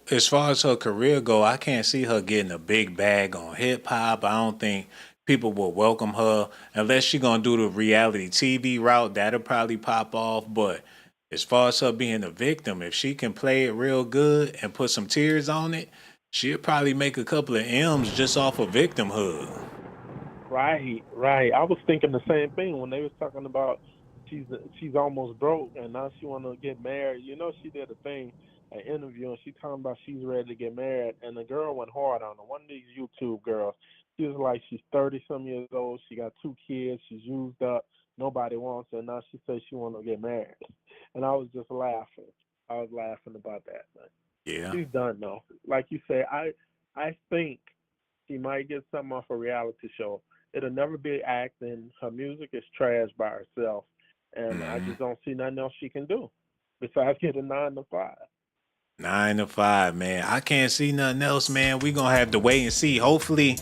As far as her career go, I can't see her getting a big bag on hip hop. I don't think people will welcome her unless she gonna do the reality TV route. That'll probably pop off. But as far as her being a victim, if she can play it real good and put some tears on it, she'll probably make a couple of M's just off of victimhood. Right, right. I was thinking the same thing when they was talking about she's she's almost broke and now she want to get married. You know, she did a thing, an interview, and she talking about she's ready to get married, and the girl went hard on her. One of these YouTube girls, she was like she's 30 some years old. She got 2 kids. She's used up. Nobody wants her. Now she says she want to get married, and I was just laughing. I was laughing about that. But Yeah. she's done though. Like you say, I think she might get something off a reality show. It'll never be acting. Her music is trash by herself, and I Mhm. just don't see nothing else she can do besides get a 9 to 5. 9 to 5, man. I can't see nothing else, man. We gonna have to wait and see. Hopefully,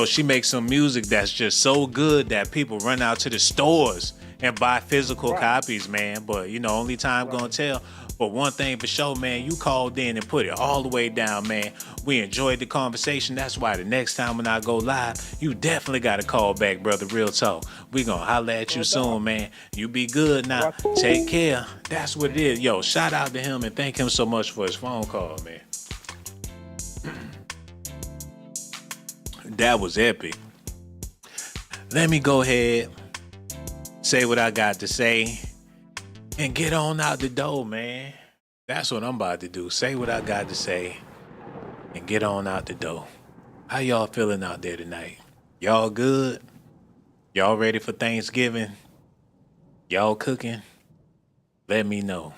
she makes some music that's just so good that people run out to the stores and buy physical Right, copies, man. But only time gonna right. tell. But one thing for sure, man, you called in and put it all the way down, man. We enjoyed the conversation. That's why the next time when I go live, you definitely gotta call back, brother. Real talk. We gonna holler at you No doubt. soon, man. You be good now. Watch. Take care. That's what it is. Yo, shout out to him and thank him so much for his phone call, man. That was epic. Let me go ahead, say what I got to say, and get on out the door, man. That's what I'm about to do. Say what I got to say and get on out the door. How y'all feeling out there tonight? Y'all good? Y'all ready for Thanksgiving? Y'all cooking? Let me know.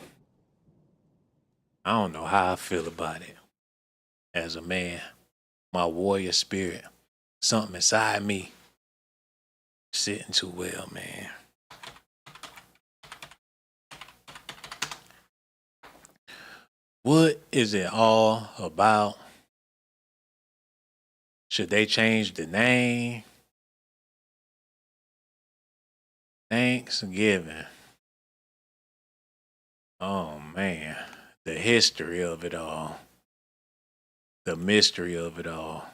I don't know how I feel about it. as a man. My warrior spirit, something inside me, sitting too well, man. What is it all about? Should they change the name? Thanksgiving. Oh man, the history of it all, the mystery of it all.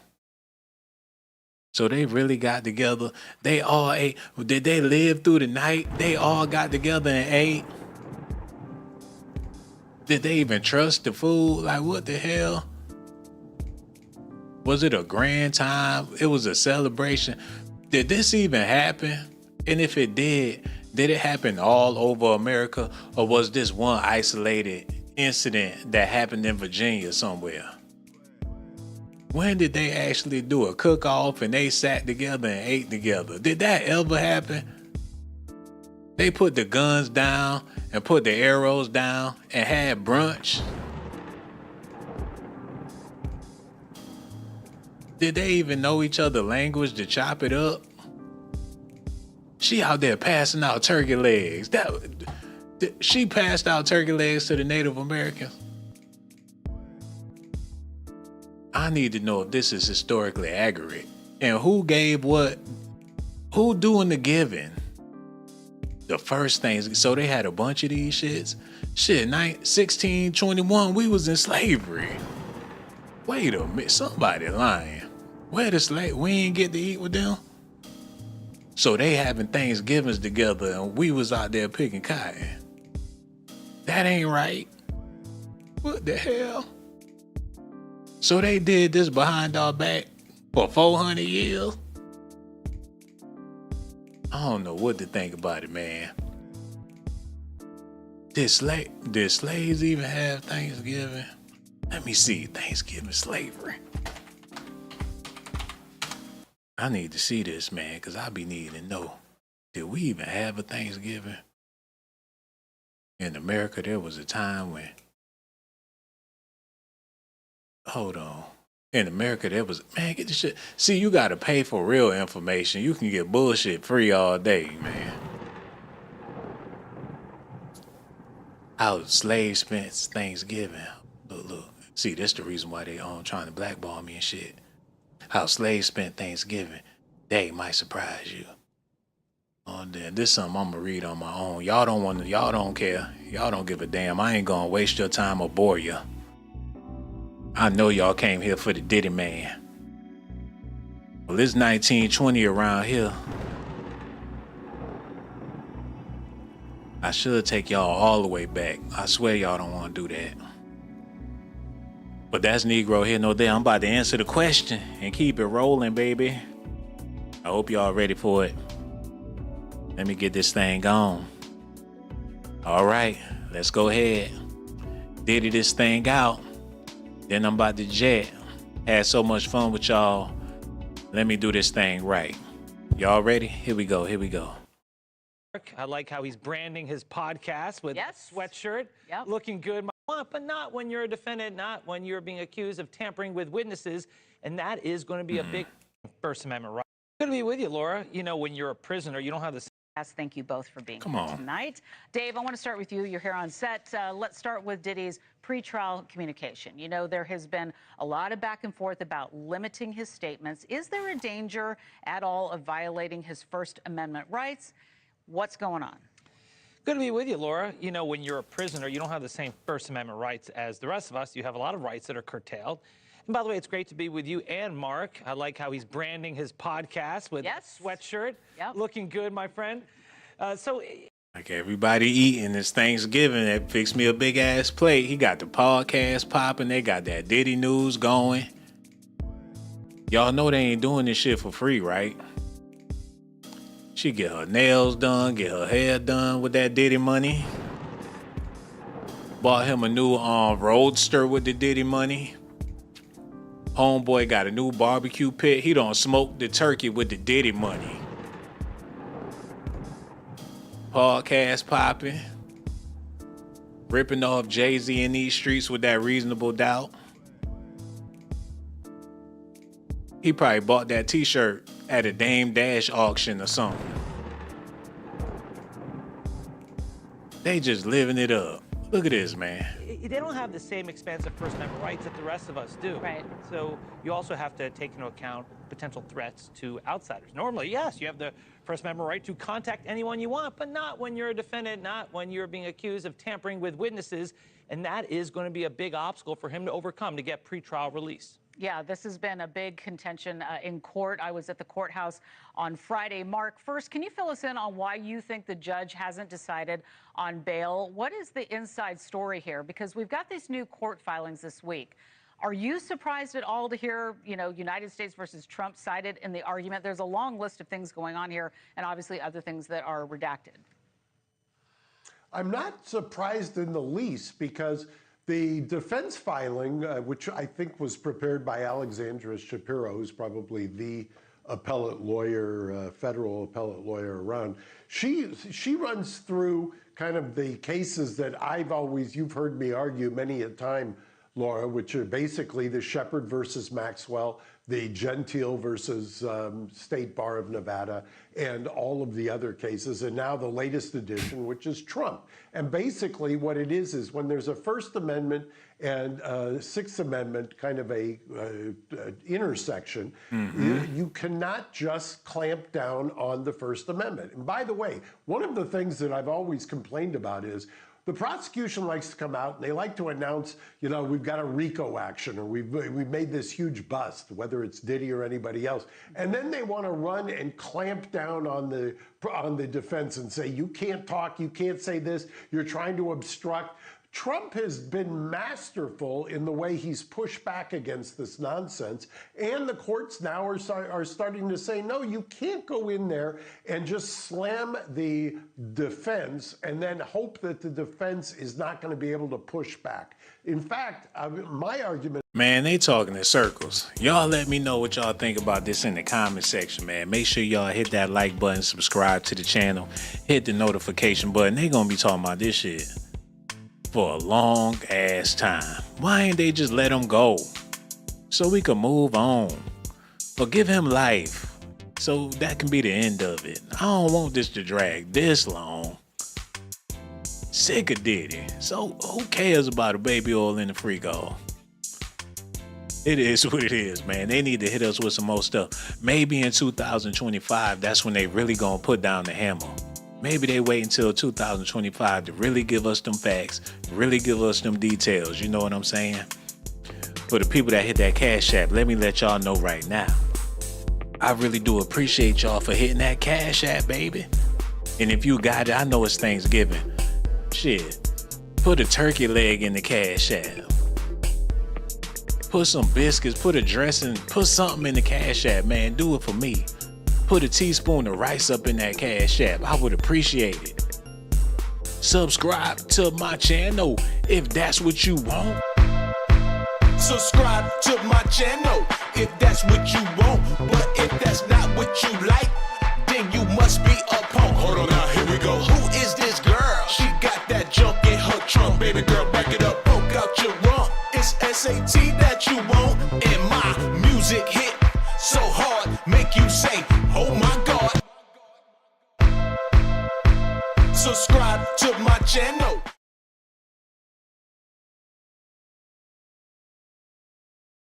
So they really got together. They all ate. Did they live through the night? They all got together and ate. Did they even trust the food? Like, what the hell? Was it a grand time? It was a celebration. Did this even happen? And if it did it happen all over America? Or was this one isolated incident that happened in Virginia somewhere? When did they actually do a cook-off and they sat together and ate together? Did that ever happen? They put the guns down and put the arrows down and had brunch? Did they even know each other's language to chop it up? She out there passing out turkey legs. She passed out turkey legs to the Native Americans. I need to know if this is historically accurate. And who gave what? Who doing the giving? The first things. So they had a bunch of these shits. Shit, 1621, we was in slavery. Wait a minute, somebody lying. Where the slave? We ain't get to eat with them? So they having Thanksgivings together and we was out there picking cotton. That ain't right. What the hell? So they did this behind our back for 400 years? I don't know what to think about it, man. Did slaves even have Thanksgiving? Let me see. Thanksgiving slavery. I need to see this, man, because I be needing to know. Did we even have a Thanksgiving? In America, there was a time when... Hold on. In America, there was... Man, get this shit... See, you got to pay for real information. You can get bullshit free all day, man. How slaves spent Thanksgiving. Look. See, that's the reason why they trying to blackball me and shit. How slaves spent Thanksgiving. Day might surprise you. Oh, damn. This is something I'm going to read on my own. Y'all don't care. Y'all don't give a damn. I ain't going to waste your time or bore you. I know y'all came here for the Diddy man. Well, it's 1920 around here. I should take y'all all the way back. I swear y'all don't want to do that. But that's Negro here, no doubt. I'm about to answer the question and keep it rolling, baby. I hope y'all ready for it. Let me get this thing on. All right, let's go ahead. Diddy this thing out. Then I'm about to jet. Had so much fun with y'all. Let me do this thing right. Y'all ready? Here we go. I like how he's branding his podcast with a sweatshirt. Yep. Looking good. But not when you're a defendant, not when you're being accused of tampering with witnesses. And that is going to be a big First Amendment right. Good to be with you, Laura. You know, when you're a prisoner, you don't have the same. Thank you both for being here tonight. Dave, I want to start with you. You're here on set. Let's start with Diddy's pretrial communication. You know, there has been a lot of back and forth about limiting his statements. Is there a danger at all of violating his First Amendment rights? What's going on? Good to be with you, Laura. You know, when you're a prisoner, you don't have the same First Amendment rights as the rest of us. You have a lot of rights that are curtailed. And by the way, it's great to be with you and Mark. I like how he's branding his podcast with a sweatshirt. Yep. Looking good, my friend. Like everybody eating this Thanksgiving, that fixed me a big ass plate. He got the podcast popping. They got that Diddy news going. Y'all know they ain't doing this shit for free, right? She get her nails done, get her hair done with that Diddy money. Bought him a new Roadster with the Diddy money. Homeboy got a new barbecue pit. He don't smoke the turkey with the Diddy money. Podcast popping. Ripping off Jay-Z in these streets with that Reasonable Doubt. He probably bought that T-shirt at a Dame Dash auction or something. They just living it up. Look at this, man. They don't have the same expansive First Amendment rights that the rest of us do. Right. So you also have to take into account potential threats to outsiders. Normally, yes, you have the First Amendment right to contact anyone you want, but not when you're a defendant, not when you're being accused of tampering with witnesses. And that is going to be a big obstacle for him to overcome to get pretrial release. Yeah, this has been a big contention in court. I was at the courthouse on Friday. Mark, first, can you fill us in on why you think the judge hasn't decided on bail? What is the inside story here? Because we've got these new court filings this week. Are you surprised at all to hear, United States versus Trump cited in the argument? There's a long list of things going on here, and obviously other things that are redacted. I'm not surprised in the least, because the defense filing, which I think was prepared by Alexandra Shapiro, who's probably the appellate lawyer, federal appellate lawyer around, she runs through kind of the cases that you've heard me argue many a time, Laura, which are basically the Shepard versus Maxwell, the Gentile versus State Bar of Nevada, and all of the other cases, and now the latest edition, which is Trump. And basically what it is when there's a First Amendment and Sixth Amendment kind of a intersection, you cannot just clamp down on the First Amendment. And by the way, one of the things that I've always complained about is the prosecution likes to come out and they like to announce, we've got a RICO action, or we've made this huge bust, whether it's Diddy or anybody else. And then they want to run and clamp down on the defense and say, you can't talk, you can't say this, you're trying to obstruct. Trump has been masterful in the way he's pushed back against this nonsense, and the courts now are starting to say, no, you can't go in there and just slam the defense and then hope that the defense is not going to be able to push back. In fact, my argument... Man, they talking in circles. Y'all let me know what y'all think about this in the comment section, man. Make sure y'all hit that like button, subscribe to the channel, hit the notification button. They gonna be talking about this shit for a long ass time. Why ain't they just let him go so we can move on, or give him life so that can be the end of it? I don't want this to drag this long. Sick of Diddy. So who cares about a baby oil in the Frigo? It is what it is, man. They need to hit us with some more stuff. Maybe in 2025, that's when they really gonna put down the hammer. Maybe they wait until 2025 to really give us them facts, really give us them details. You know what I'm saying? For the people that hit that Cash App, let me let y'all know right now. I really do appreciate y'all for hitting that Cash App, baby. And if you got it, I know it's Thanksgiving. Shit, put a turkey leg in the Cash App. Put some biscuits, put a dressing, put something in the Cash App, man. Do it for me. Put a teaspoon of rice up in that Cash App. I would appreciate it. Subscribe to my channel if that's what you want. Subscribe to my channel if that's what you want. But if that's not what you like, then you must be a punk. Hold on now, here we go. Who is this girl? She got that junk in her trunk. Baby girl, back it up, poke out your rump. It's S.A.T that you want, and my music hit so hard, make you say, oh my God. Subscribe to my channel.